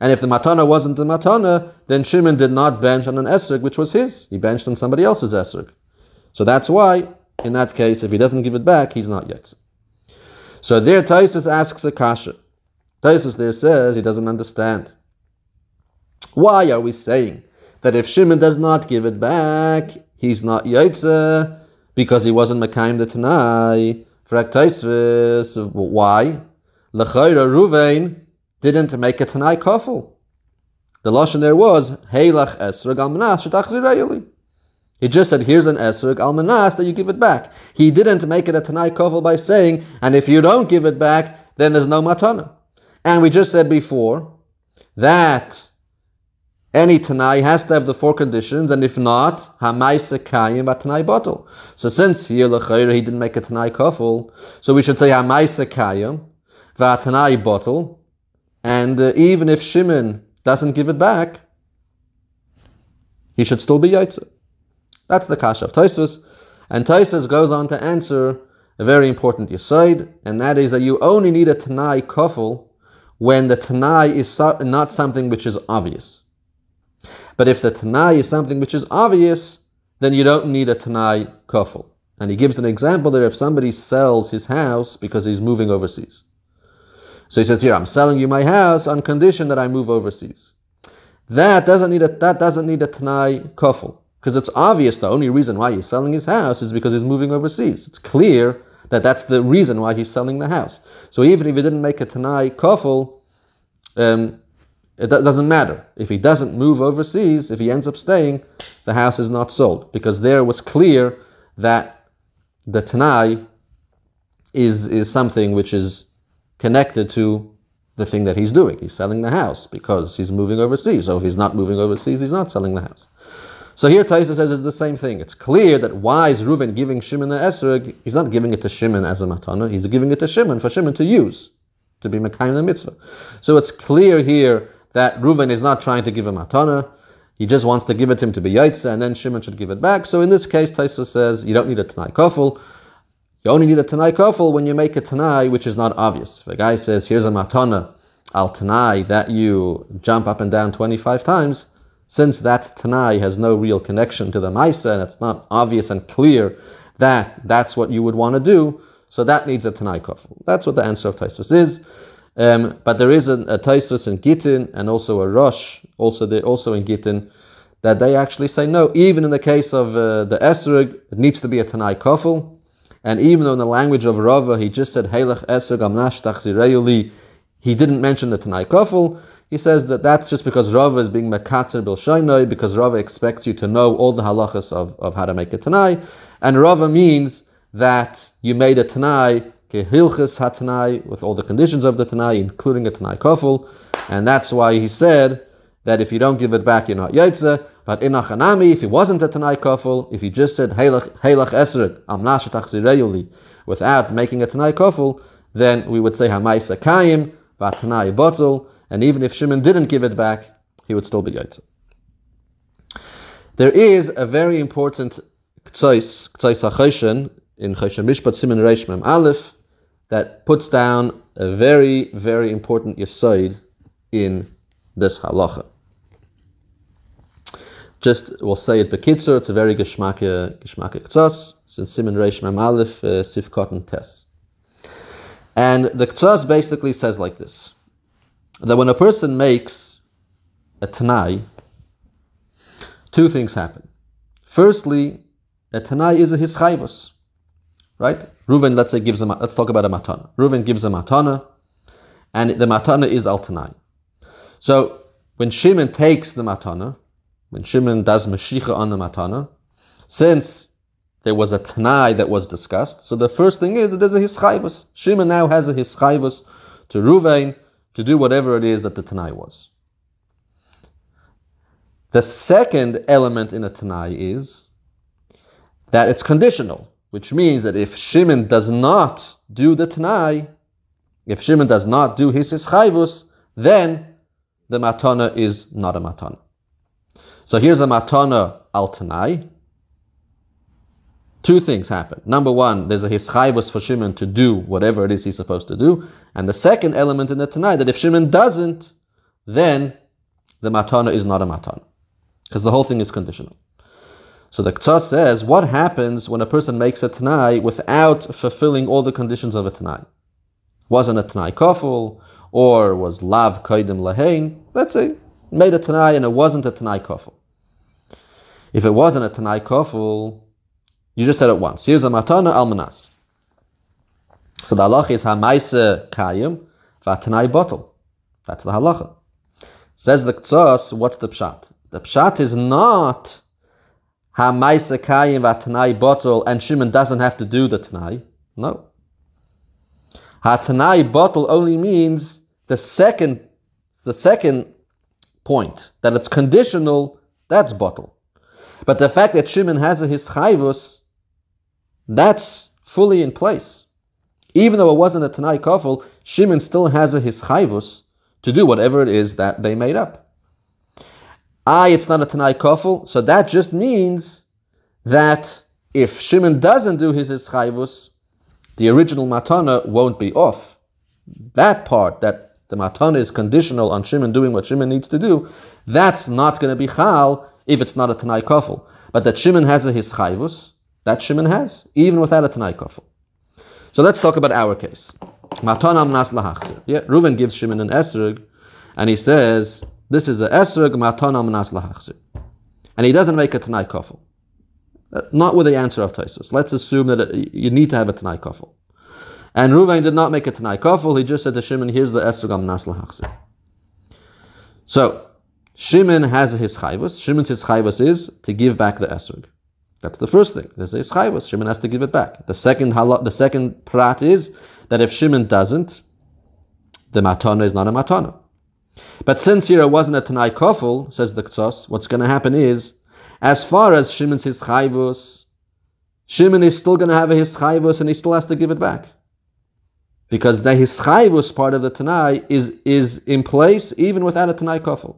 And if the matana wasn't the matana, then Shimon did not bench on an esrog which was his. He benched on somebody else's esrog. So that's why, in that case, if he doesn't give it back, he's not yaitza. So there Taisus asks a kasha. Taisus there says he doesn't understand. Why are we saying that if Shimon does not give it back, he's not yaitza because he wasn't mekayim the Tnaii? Frag Taisus, why? L'chayra Ruvain didn't make a Tnaii kafel. The lashon there was heilach esrog almanas shetachzirei li. He just said, here's an esrog almanas that you give it back. He didn't make it a Tnaii kafel by saying, and if you don't give it back, then there's no matana. And we just said before that any Tnaii has to have the four conditions, and if not, ha-maise kayim va-Tnaii bottle. So since here l'chayra he didn't make a Tnaii kafel, so we should say ha-maise kayim va-Tnaii bottle, and even if Shimon doesn't give it back, he should still be yaitza. That's the kasha of Taisus. And Taisus goes on to answer a very important yesod, and that is that you only need a Tnaii kafel when the Tnaii is not something which is obvious. But if the Tnaii is something which is obvious, then you don't need a Tnaii kafel. And he gives an example there if somebody sells his house because he's moving overseas. So he says here, I'm selling you my house on condition that I move overseas. That doesn't need a Tnaii kafel. Because it's obvious the only reason why he's selling his house is because he's moving overseas. It's clear that that's the reason why he's selling the house. So even if he didn't make a Tnaii kafel, it doesn't matter. If he doesn't move overseas, if he ends up staying, the house is not sold. Because there was clear that the Tnaii is something which is connected to the thing that he's doing. He's selling the house because he's moving overseas. So if he's not moving overseas, he's not selling the house. So here Taisa says it's the same thing. It's clear that why is Reuven giving Shimon the esrog? He's not giving it to Shimon as a matana. He's giving it to Shimon for Shimon to use, to be mekayim the mitzvah. So it's clear here that Reuven is not trying to give a matana. He just wants to give it to him to be yaitza, and then Shimon should give it back. So in this case, Taisa says you don't need a Tnaii kafel. You only need a Tnaii kafel when you make a Tnaii which is not obvious. If a guy says, here's a matana al Tnaii that you jump up and down 25 times, since that Tnaii has no real connection to the Maisa, and it's not obvious and clear that that's what you would want to do, so that needs a Tnaii kafel. That's what the answer of Taisus is. But there is a Taisus in Gittin and also a Rosh, also in Gittin, that they actually say no. Even in the case of the esrog, it needs to be a Tnaii kafel. And even though in the language of Rava, he just said, Heilach esrog amnash tachzirei li, he didn't mention the Tnaii kafel. He says that that's just because Rava is being mekatzer bil shaynoi, because Rava expects you to know all the halachas of how to make a Tnaii. And Rava means that you made a Tnaii kehilchus hatnai, with all the conditions of the Tnaii, including a Tnaii kofel, and that's why he said that if you don't give it back, you're not yotze. But in achanami, if he wasn't a Tnaii kofel, if he just said heilach esrog amna shetachzireyuli without making a Tnaii kofel, then we would say hamaisa kayim v'Tnaii bottle, and even if Shimon didn't give it back, he would still be yotze. There is a very important Ktzos Hachoshen in Hamishpat Siman Reish Mem Aleph that puts down a very, very important yesod in this halacha. Just, we'll say it bekitzur, it's a very geschmacke Ktzos, since Siman Reish Mem Aleph, Sifkot and Tes. And the Ktzos basically says like this, that when a person makes a Tnaii, two things happen. Firstly, a Tnaii is a hischayvus, right? Reuven, let's say, let's talk about a matana. Reuven gives a matana, and the matana is al Tnaii. So when Shimon takes the matana, when Shimon does mashicha on the matana, since there was a Tnaii that was discussed, so the first thing is that there's a hischayvus. Shimon now has a hischayvus to Reuven to do whatever it is that the Tnaii was. The second element in a Tnaii is that it's conditional, which means that if Shimon does not do the Tnaii, if Shimon does not do his hischayvus, then the matana is not a matana. So here's a matana al Tnaii. Two things happen. Number one, there's a hischayvus for Shimon to do whatever it is he's supposed to do. And the second element in the Tnaii, that if Shimon doesn't, then the matana is not a matana, because the whole thing is conditional. So the Ktzos says, what happens when a person makes a Tnaii without fulfilling all the conditions of a Tnaii? Wasn't a Tnaii kofel, or was lav koidim lahein? Let's say, made a Tnaii and it wasn't a Tnaii kofel. If it wasn't a Tnaii kofel, you just said it once. Here's a matana al manas. So the halacha is hamaisa kayim v'Tnaii bottle. That's the halacha. Says the Ktzos, what's the pshat? The pshat is not hamaisa kayim v'Tnaii bottle, and Shimon doesn't have to do the Tnaii. No. Tnaii bottle only means the second point, that it's conditional, that's bottle. But the fact that Shimon has a hischayvus, that's fully in place. Even though it wasn't a Tnaii kofel, Shimon still has a hischayvus to do whatever it is that they made up. It's not a Tnaii kofel, so that just means that if Shimon doesn't do his hischayvus, the original matana won't be off. That part, that the matana is conditional on Shimon doing what Shimon needs to do, that's not going to be chal if it's not a Tnaii kofel. But that Shimon has a hischayvus, that Shimon has, even without a Tnaii kofel. So let's talk about our case. Matana amnas lahachzir. Yeah, Reuven gives Shimon an esrog, and he says, this is a esrog, matana amnas lahachzir. And he doesn't make a Tnaii kofel. Not with the answer of Taisus. Let's assume that you need to have a Tnaii kofel. And Reuven did not make a Tnaii kofel. He just said to Shimon, here's the esrog amnas lahachzir. So, Shimon has a hischayvus. Shimon's hischayvus is to give back the esrog. That's the first thing. There's a hischayvus. Shimon has to give it back. The second prat is that if Shimon doesn't, the matana is not a matana. But since here it wasn't a Tnaii kofel, says the Ktzos, what's going to happen is, as far as Shimon's hischayvus, Shimon is still going to have a hischayvus and he still has to give it back. Because the hischayvus part of the Tnaii is in place even without a Tnaii kofel.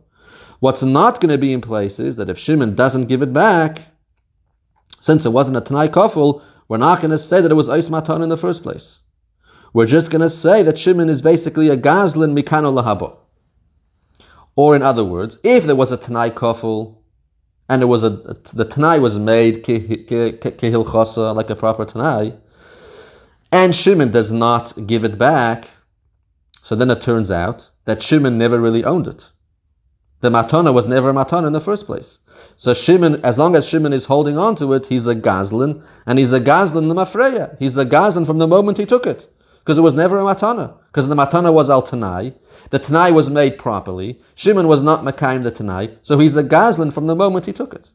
What's not going to be in place is that if Shimon doesn't give it back, since it wasn't a Tnaii kofel, we're not going to say that it was ois matana in the first place. We're just going to say that Shimon is basically a gazlin mikano lahabo. Or in other words, if there was a Tnaii kofel, and the Tnaii was made kehilchasa, like a proper Tnaii, and Shimon does not give it back, so then it turns out that Shimon never really owned it. The matana was never a matana in the first place. So Shimon, as long as Shimon is holding on to it, he's a gazlin, and he's a gazlin l'mafreya. He's a gazlin from the moment he took it, because it was never a matana. Because the matana was al Tnaii. The Tnaii was made properly. Shimon was not makayim the Tnaii, so he's a gazlin from the moment he took it.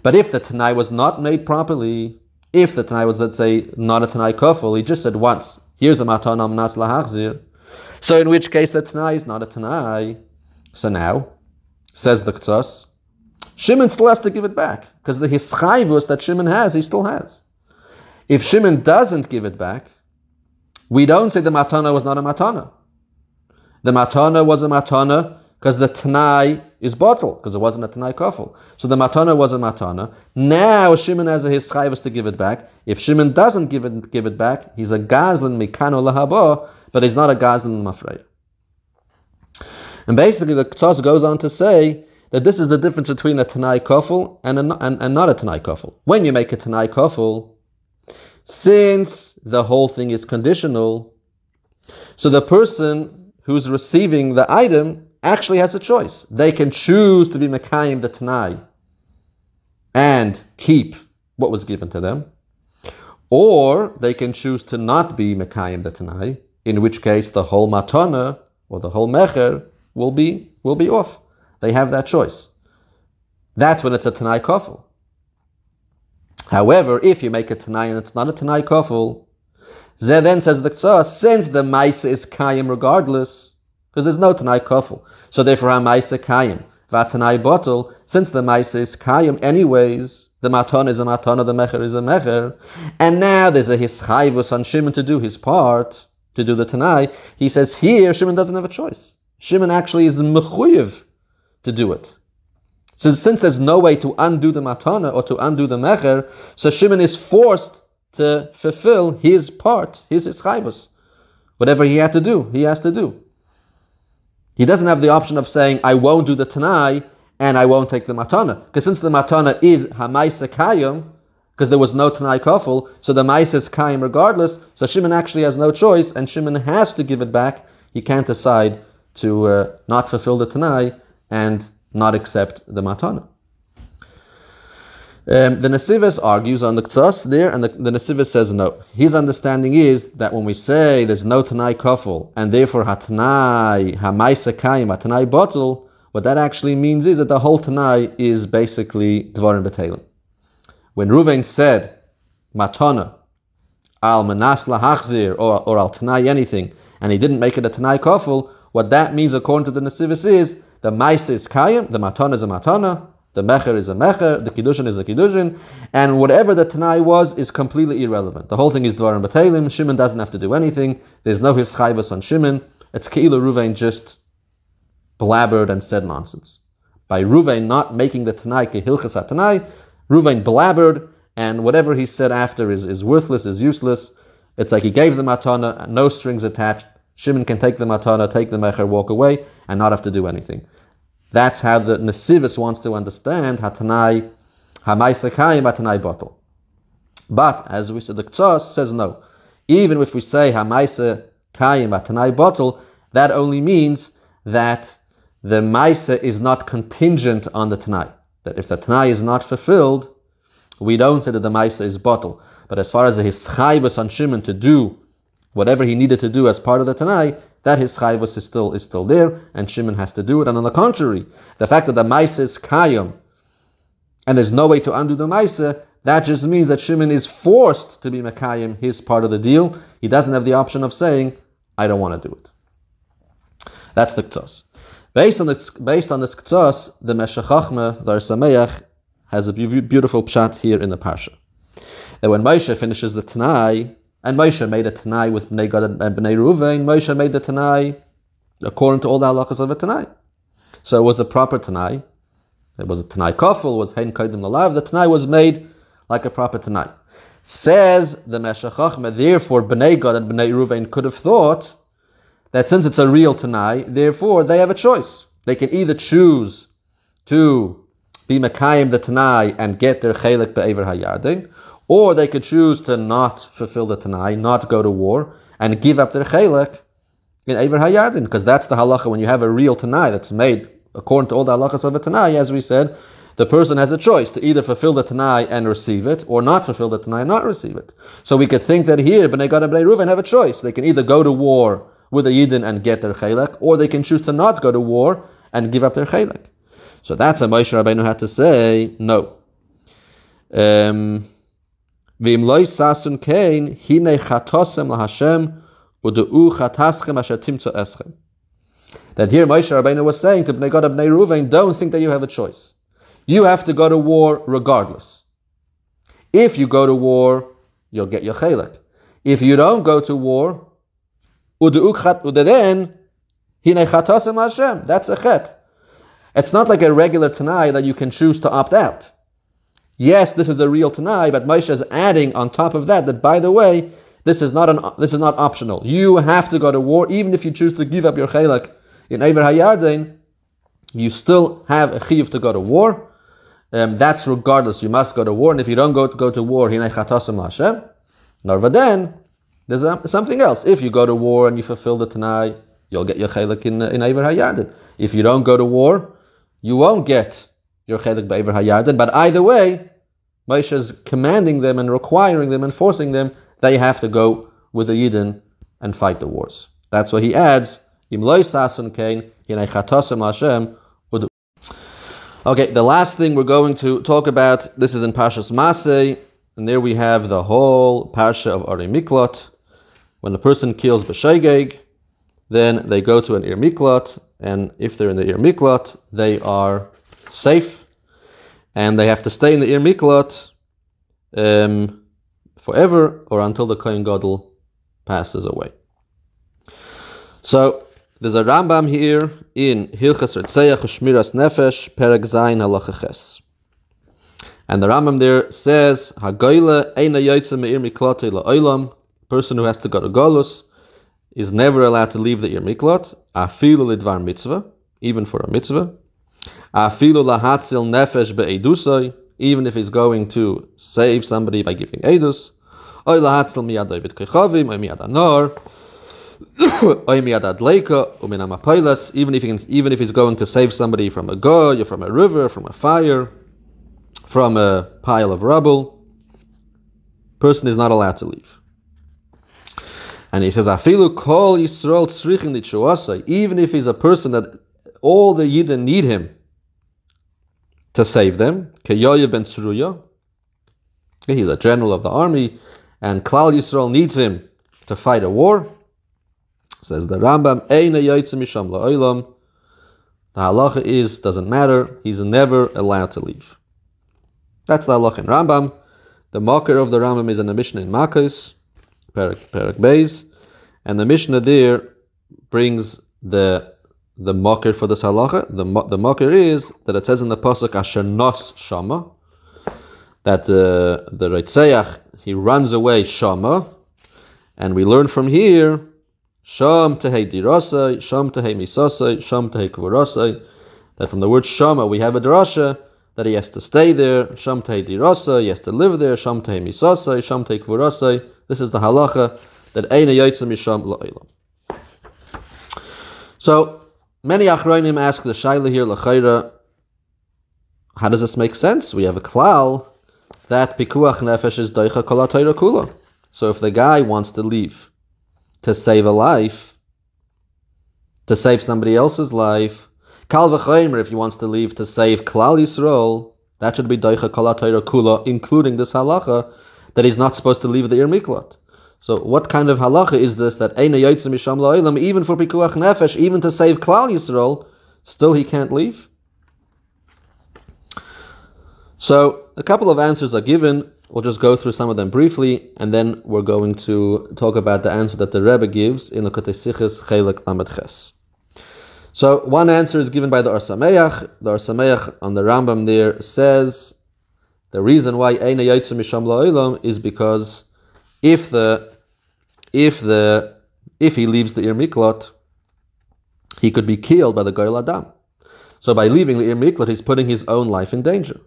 But if the Tnaii was not made properly, If the Tnaii was, let's say, not a Tnaii kofel, he just said once, here's a matana mnas lahachzir. So in which case the Tnaii is not a Tnaii. So now, says the Ktzos, Shimon still has to give it back, because the hischayvus that Shimon has, he still has. If Shimon doesn't give it back, we don't say the matana was not a matana. The matana was a matana because the Tnaii is bottle, because it wasn't a Tnaii kofel. So the matana was a matana. Now Shimon has a hischayvus to give it back. If Shimon doesn't give it back, he's a gazlan mikano lahabo, but he's not a gazlan mafreya. And basically the Ktzos goes on to say that this is the difference between a Tnaii kofel and not a Tnaii kofel. When you make a Tnaii kofel, since the whole thing is conditional, so the person who's receiving the item actually has a choice. They can choose to be mekayim the Tnaii and keep what was given to them, or they can choose to not be mekayim the Tnaii, in which case the whole matana or the whole mecher will be off. They have that choice. That's when it's a Tnaii kofel. However, if you make a Tnaii and it's not a Tnaii kofel, then says the Ktzos, since the Maisa is Kayim regardless, because there's no Tnaii kofel, so therefore Maisa Kayim, Tnaii bottle, since the Maisa is Kayim anyways, the Matana is a Matana, the Mecher is a Mecher, and now there's a hischayvus on Shimon to do his part, to do the Tnaii. He says here, Shimon doesn't have a choice. Shimon actually is mechuyev to do it. So since there's no way to undo the matana or to undo the mecher, so Shimon is forced to fulfill his part, his hischayvus. Whatever he had to do, he has to do. He doesn't have the option of saying, I won't do the Tnaii and I won't take the matana. Because since the matana is hamaisa kayim, because there was no Tnaii kofel, so the maisa is kayim regardless, so Shimon actually has no choice and Shimon has to give it back. He can't decide to not fulfill the Tnaii and not accept the matana. The Nesivos argues on the Ktzos there, and the Nesivos says no. His understanding is that when we say there's no Tnaii kofel, and therefore hatnai, hamaisa kayim, hatnai bottle, what that actually means is that the whole Tnaii is basically dvarim b'telim. When Ruvain said matana, al menas lahachzir, or al Tnaii anything, and he didn't make it a Tnaii kofel, what that means according to the Nesivos is the Maisa is Kayim, the Matana is a Matana, the Mecher is a Mecher, the Kiddushin is a Kiddushin, and whatever the Tnaii was is completely irrelevant. The whole thing is Dvarim B'Telim. Shimon doesn't have to do anything. There's no hischayvus on Shimon. It's Ke'ilu Ruvain just blabbered and said nonsense. By Ruvain not making the Tnaii Kehilchas HaTnaii, Ruvain blabbered, and whatever he said after is worthless, is useless. It's like he gave the Matana, no strings attached. Shimon can take the matana, take the mecher, walk away, and not have to do anything. That's how the Nesivos wants to understand Tnaii, hamaisa kayim, Tnaii bottle. But, as we said, the Ktzos says no. Even if we say hamaisa kayim, Tnaii bottle, that only means that the maisa is not contingent on the Tnaii. That if the Tnaii is not fulfilled, we don't say that the maisa is bottle. But as far as the hischayvus on Shimon to do whatever he needed to do as part of the Tnaii, that his chayvus is still there, and Shimon has to do it. And on the contrary, the fact that the maisa is kayim, and there's no way to undo the maisa, that just means that Shimon is forced to be mekayim his part of the deal. He doesn't have the option of saying, I don't want to do it. That's the Ktzos. Based on this Ktzos, the Meshech Chochmah, the Or Sameach, has a beautiful pshat here in the Parsha. That when Moshe finishes the Tnaii, and Moshe made a Tnaii with Bnei Gad and Bnei Ruvain, Moshe made the Tnaii according to all the halachas of a Tnaii. So it was a proper Tnaii. It was a Tnaii kofel, was Hein Kodim Lalav. The Tnaii was made like a proper Tnaii. Says the Meshech Chochmah, therefore Bnei Gad and Bnei Ruvain could have thought that since it's a real Tnaii, therefore they have a choice. They can either choose to be Mekayim the Tnaii and get their Chelik Be'ever HaYarden, or they could choose to not fulfill the Tnaii, not go to war, and give up their Chelik in Ever HaYarden, because that's the halacha when you have a real Tnaii that's made according to all the halachas of a Tnaii, as we said, the person has a choice to either fulfill the Tnaii and receive it, or not fulfill the Tnaii and not receive it. So we could think that here, Bnei Gad and Bnei Ruvain have a choice. They can either go to war with the Yidden and get their Chelik, or they can choose to not go to war and give up their Chelik. So that's how Moshe Rabbeinu had to say, no. V'im lo sasun kein, hine chatosem laHashem, u'du'u chataschem asher timtzo eschem. That here Moshe Rabbeinu was saying to Bnei Gad and Bnei Reuven, don't think that you have a choice. You have to go to war regardless. If you go to war, you'll get your chelek. If you don't go to war, then that's a chet. It's not like a regular Tnaii that you can choose to opt out. Yes, this is a real Tnaii, but Moshe is adding on top of that by the way, this is not optional. You have to go to war, even if you choose to give up your chelek in Eiver HaYarden. You still have a chiyuv to go to war. That's regardless. You must go to war, and if you don't go to war, hinei chatasem Hashem. Narvaden, there's something else. If you go to war and you fulfill the Tnaii, you'll get your chelek in Eiver HaYarden. If you don't go to war, you won't get your chelek by Eiver HaYarden. But either way, Moshe is commanding them and requiring them and forcing them. They have to go with the Yidden and fight the wars. That's why he adds, Im lo sasun kein, hinei chatasem Hashem. Okay, the last thing we're going to talk about, this is in Parshas Masei, and there we have the whole Parsha of Ori Miklat. When a person kills b'shegeg, then they go to an Ir Miklat, and if they're in the Ir Miklat, they are safe, and they have to stay in the Ir Miklat forever, or until the Kohen Gadol passes away. So, there's a Rambam here in Hilchas Retzeyach U'Shmiras Nefesh, Perek Zayin Halacha Ches. And the Rambam there says, Hagoyle eina yoytze me'ir miklatei la'olam, person who has to go to Golus is never allowed to leave the Ir Miklat, afilu lidvar mitzvah, even for a mitzvah, afilu lahatzil nefesh be'edusoi, even if he's going to save somebody by giving edus, oy lahatzil miyad ovid kechavim, oy miyad anor, even if he's going to save somebody from a goy, from a river, from a fire, from a pile of rubble, person is not allowed to leave. And he says, even if he's a person that all the Yidden need him to save them, he's a general of the army, and Klal Yisrael needs him to fight a war. Says the Rambam, Eina yoytze misham la'olam. The halacha is, doesn't matter, he's never allowed to leave. That's the halacha in Rambam. The makar of the Rambam is in the Mishnah in Makos, Perek Beis, and the Mishnah there brings the makar for this halacha. The makar is that it says in the pasuk Asher nos shama, that the Retzeyach, he runs away shama, and we learn from here Sham tehei dirasai, sham tehei misasai, sham tehei kvorasai. That from the word shama we have a drasha that he has to stay there. Sham tehei dirasai, he has to live there. Sham tehei misasai, sham tehei kvorasai. This is the halacha that eina yoytze misham la'olam. So many Achronim ask the shaila here l'chayra, how does this make sense? We have a klal that pikuach nefesh is doicha kol ha'torah kula. So if the guy wants to leave to save a life, to save somebody else's life, kal v'chomer, if he wants to leave to save Klal Yisrael, that should be doicha kol ha'torah kula, including this halacha that he's not supposed to leave the Ir Miklat. So what kind of halacha is this that eina yoytze misham la'olam, even for pikuach nefesh, even to save Klal Yisrael, still he can't leave? So a couple of answers are given. We'll just go through some of them briefly, and then we're going to talk about the answer that the Rebbe gives in Likkutei Sichos Chelek Lamed Ches. So one answer is given by the Or Sameach. The Or Sameach on the Rambam there says the reason why Eina Yoytze Misham La'olam is because if he leaves the Ir Miklat, he could be killed by the Goyal Adam. So by leaving the Ir Miklat, he's putting his own life in danger.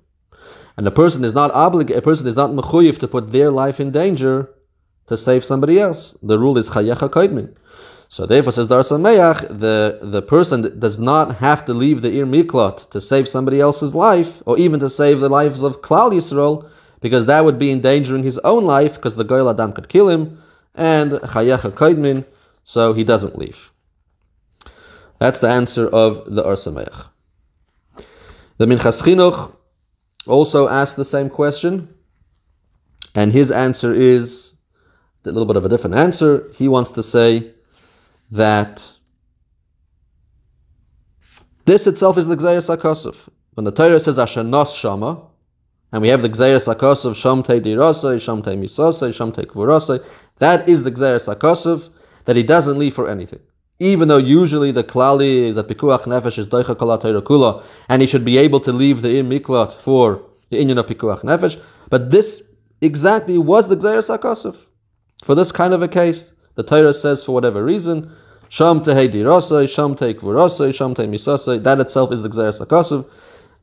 And a person is not mechuyev to put their life in danger to save somebody else. The rule is chayecha koidmin. So therefore, says Dar Sameach, the person does not have to leave the Ir Miklat to save somebody else's life, or even to save the lives of Klal Yisrael, because that would be endangering his own life, because the Goyal Adam could kill him, and chayecha koidmin, so he doesn't leave. That's the answer of the Or Sameach. The Minchas Chinuch also asked the same question, And his answer is a little bit of a different answer. He wants to say that this itself is the Gzeiras HaKosov. When the Torah says Asher Nos Shama, and we have the Gzeiras HaKosov, Shamtei Dirosei, Shamtei Misosei, Shamtei Kvurosei, that is the Gzeiras HaKosov, that he doesn't leave for anything. Even though usually the klali is that Pikuach Nefesh is Doicha Kol HaTorah Kula, and he should be able to leave the Ir Miklat for the inyan of Pikuach Nefesh, but this exactly was the Gzeiras HaKosov. For this kind of a case, the Torah says for whatever reason, Shamtei Dirosei, Shamtei Kvurosei, Shamtei Misosei, that itself is the Gzeiras HaKosov,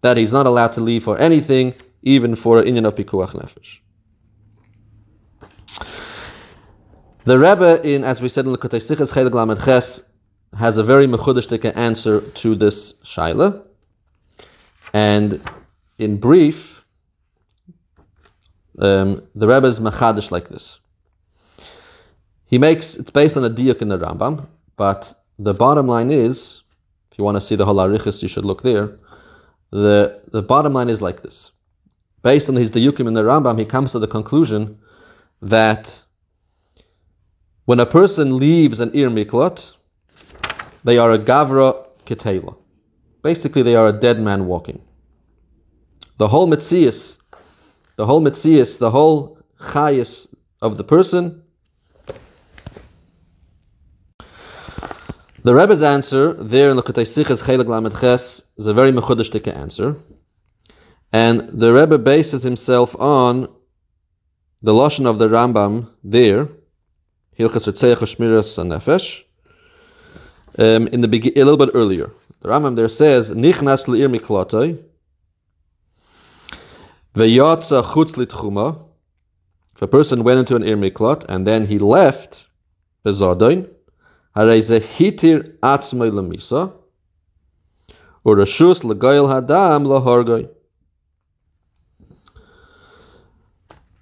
that he's not allowed to leave for anything, even for an inyan of Pikuach Nefesh. The Rebbe, as we said in Likkutei Sichos, Chelik Lamed Ches, has a very mechudishtik answer to this shaila. And in brief, the Rebbe is mechadish like this. It's based on a diuk in the Rambam, but the bottom line is, if you want to see the whole arichis, you should look there. The bottom line is like this. Based on his diukim in the Rambam, he comes to the conclusion that when a person leaves an Ir Miklat, they are a Gavra Ketela. Basically, they are a dead man walking. The whole Metzias, the whole Chayis of the person. The Rebbe's answer there in Likkutei Sichos Chelik Lamed Ches is a very mechudishtik answer. And the Rebbe bases himself on the Lashon of the Rambam there, Hilchas Ritzeach U'Shmiras HaNefesh, a little bit earlier. The Rambam there says, Nichnas Le'ir Miklatoi, Ve'yatza Chutz Litchuma. If a person went into an Ir Miklat and then he left, Bezadoin, Harei Ze Hitir Atzmei Lemisa, U'Rashus L'Goyel Hadam L'Horgoi.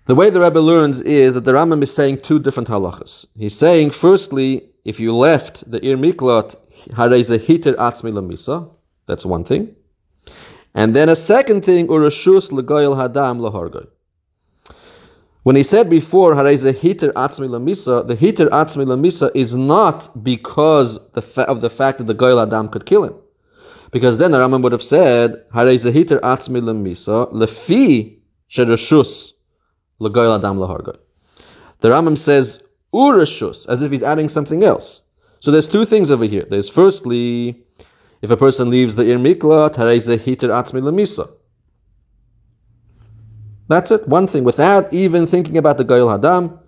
The way the Rebbe learns is that the Rambam is saying two different halachas. He's saying, firstly, if you left the Ir Miklat, Harei Ze Hitir Atzmei Lemisa, that's one thing. And then a second thing, Urashus L'Goyel Hadam L'Horgoi. When he said before, Harei Ze Hitir Atzmei Lemisa, the Hitir Atzmei Lemisa is not because of the fact that the Goyel Hadam could kill him. Because then the Rambam would have said, Harei Ze Hitir Atzmei Lemisa, Lefi Sherashus L'Goyel Hadam L'Horgoi. The Rambam says, Urashus, as if he's adding something else. So there's two things over here. There's firstly, if a person leaves the Ir Miklat, Harei Ze Hitir Atzmei Lemisa. That's it, one thing, without even thinking about the Goyel Hadam,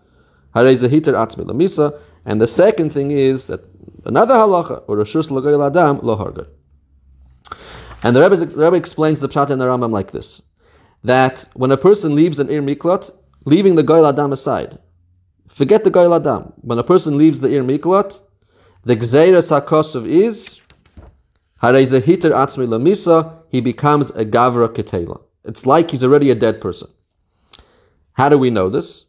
Harei Ze Hitir Atzmei Lemisa. And the second thing is that another halacha, Urashus L'Goyel Hadam L'Horgoi. And the Rebbe explains the pshat in the Rambam like this, that when a person leaves an Ir Miklat, leaving the Goyel Hadam aside, forget the Goyel Hadam. When a person leaves the Ir Miklat, the Gzeiras HaKosov is Harei Ze Hitir Atzmei Lemisa, he becomes a Gavra Ketela. It's like he's already a dead person. How do we know this?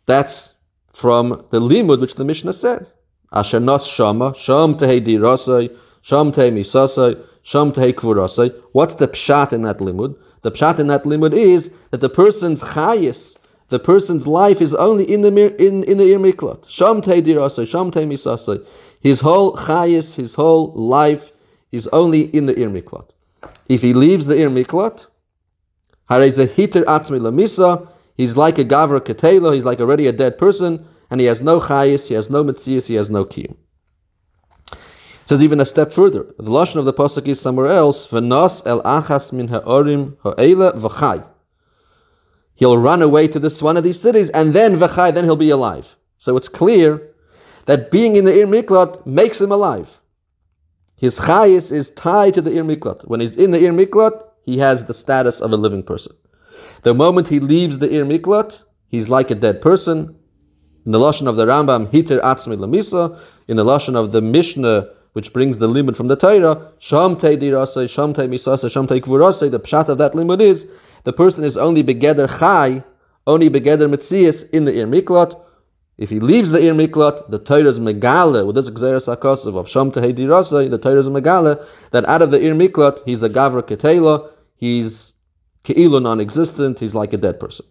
That's from the limud which the Mishnah said. Asher Nos Shama, Shamtei Dirosei, Shamtei Misosei, Shamtei Kvurosei. What's the pshat in that limud? The pshat in that limud is that the person's chayis, the person's life is only in the Ir Miklat. Shamtei Dirosei, Shamtei Misosei. His whole chayis, his whole life is only in the Ir Miklat. If he leaves the Ir Miklat, Harei Ze Hitir Atzmei Lemisa, he's like a Gavra Ketela, he's like already a dead person, and he has no chayis, he has no metzias, he has no kiyum. It says even a step further. The lashon of the pasuk is somewhere else. V'nos el achas min ha'orim ha'ela v'chai. He'll run away to this one of these cities, and then v'chai, then he'll be alive. So it's clear that being in the Ir Miklat makes him alive. His chayis is tied to the Ir Miklat. When he's in the Ir Miklat, he has the status of a living person. The moment he leaves the Ir Miklat, he's like a dead person. In the lashon of the Rambam, Hitir Atzmei Lemisa. In the lashon of the Mishnah, which brings the limud from the Torah, Shamtei Dirasei, Shamtei Misasei, Shamtei Kvurasei. The pshat of that limud is the person is only begeder chai, only begeder metzias in the Ir Miklat. If he leaves the Ir Miklat, the Torah is megale with this Gzeiras HaKosov of Shamtei Dirasei. The Torah is megale that out of the Ir Miklat he's a Gavra Ketela, he's ke'ilu non-existent, he's like a dead person.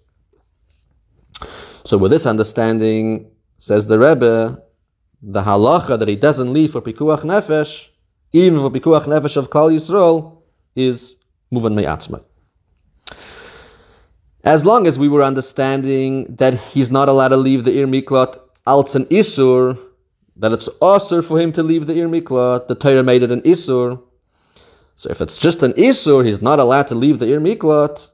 So with this understanding, says the Rebbe, the halacha that he doesn't leave for pikuach nefesh, even for pikuach nefesh of Klal Yisrael, is muvan me'atzmai. As long as we were understanding that he's not allowed to leave the Ir Miklat als an Isur, that it's asur for him to leave the Ir Miklat, the Torah made it an Isur. So if it's just an Isur, he's not allowed to leave the Ir Miklat,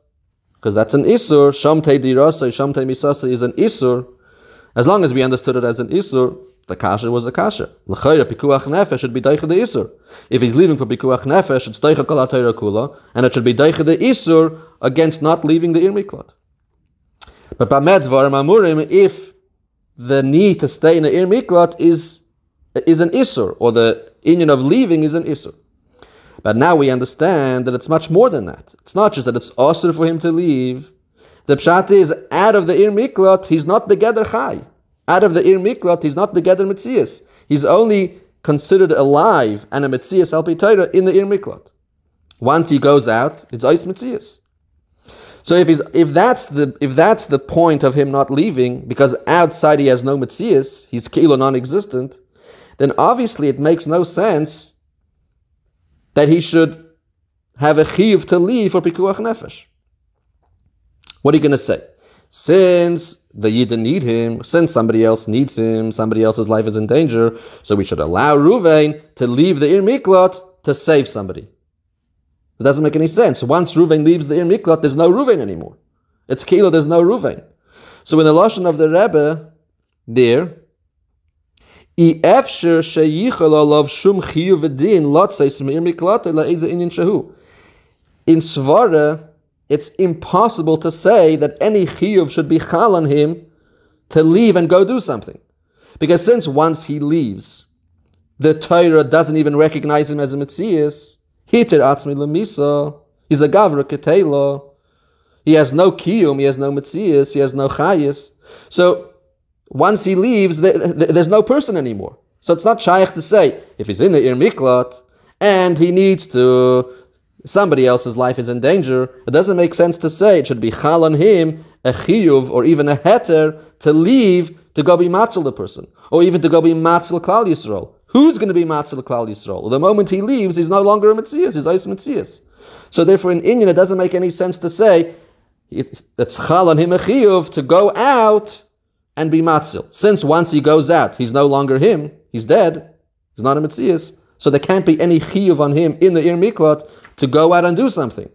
because that's an Isur. Shamtei dirasai, Shamtei misasai is an Isur. As long as we understood it as an Isur, the kasha was a kasha. L'chayra pikuach nefesh should be daicha the Isur. If he's leaving for pikuach nefesh, it's daicha kol ha-Torah kula, and it should be daicha the Isur against not leaving the Ir Miklat. But b'medvar mamurim, if the need to stay in the Ir Miklat is an Isur, or the inyan of leaving is an Isur. But now we understand that it's much more than that. It's not just that it's asur for him to leave. The pshat is, out of the Ir Miklat, he's not begeder chai. Out of the Ir Miklat, he's not begeder metzias. He's only considered alive and a metzias al pi Torah in the Ir Miklat. Once he goes out, it's ois metzias. So if that's the point of him not leaving, because outside he has no metzias, he's kilo non-existent, then obviously it makes no sense that he should have a chiyuv to leave for pikuach nefesh. What are you going to say? Since the Yid didn't need him, since somebody else needs him, somebody else's life is in danger, so we should allow Ruvain to leave the Ir Miklat to save somebody. It doesn't make any sense. Once Ruvain leaves the Ir Miklat, there's no Ruvain anymore. It's kilo, there's no Ruvain. So in the lashon of the Rebbe, there, in Svara, it's impossible to say that any chiyuv should be chal on him to leave and go do something. Because since once he leaves, the Torah doesn't even recognize him as a metzias, hiter atzmi lemisa, he's a gavra ketela, he has no kiyum, he has no metzias, he has no chayis. So once he leaves, there's no person anymore. So it's not shaykh to say, if he's in the Ir Miklat and he needs to, somebody else's life is in danger, it doesn't make sense to say it should be chal on him, a chiyuv, or even a heter, to leave to go be matzel the person, or even to go be matzel Klal Yisrael. Who's going to be matzel Klal Yisrael? Well, the moment he leaves, he's no longer a metzias, he's ois metzias. So therefore in Inyan, it doesn't make any sense to say it's chal on him a chiyuv to go out and be matzil. Since once he goes out, he's no longer him, he's dead, he's not a metzias, so there can't be any chiyuv on him in the Ir Miklat to go out and do something,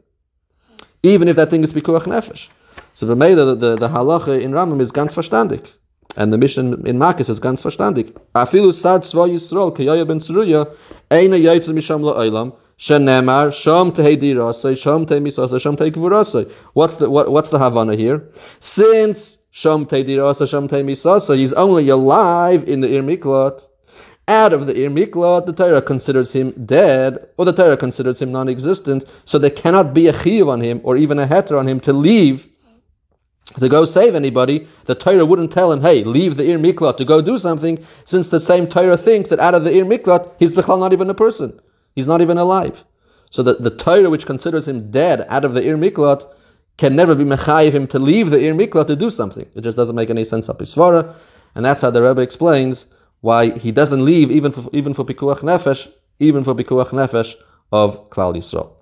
even if that thing is pikuach nefesh. So the halacha in Ramam is ganz verstandig, and the mission in Makis is ganz verstandig. Afilu sar tzva Yisrael k'yoya ben tzuruya eina yoytze misham la'olam shenemar shom tehei dirasei shom tehei misasei shom tehei kvurasei. What's the Havana here? Since shom tehei dirasei shom tehei misasei, he's only alive in the Ir Miklat. Out of the Ir Miklat, the Torah considers him dead, or the Torah considers him non-existent, so there cannot be a chiyuv on him, or even a heter on him to leave, to go save anybody. The Torah wouldn't tell him, hey, leave the Ir Miklat to go do something, since the same Torah thinks that out of the Ir Miklat, he's b'chal not even a person. He's not even alive. So that the Torah which considers him dead out of the Ir Miklat can never be mechayiv him to leave the Ir Miklat to do something. It just doesn't make any sense up his svara, and that's how the Rebbe explains why he doesn't leave even for pikuach nefesh, even for pikuach nefesh of Klal Yisrael.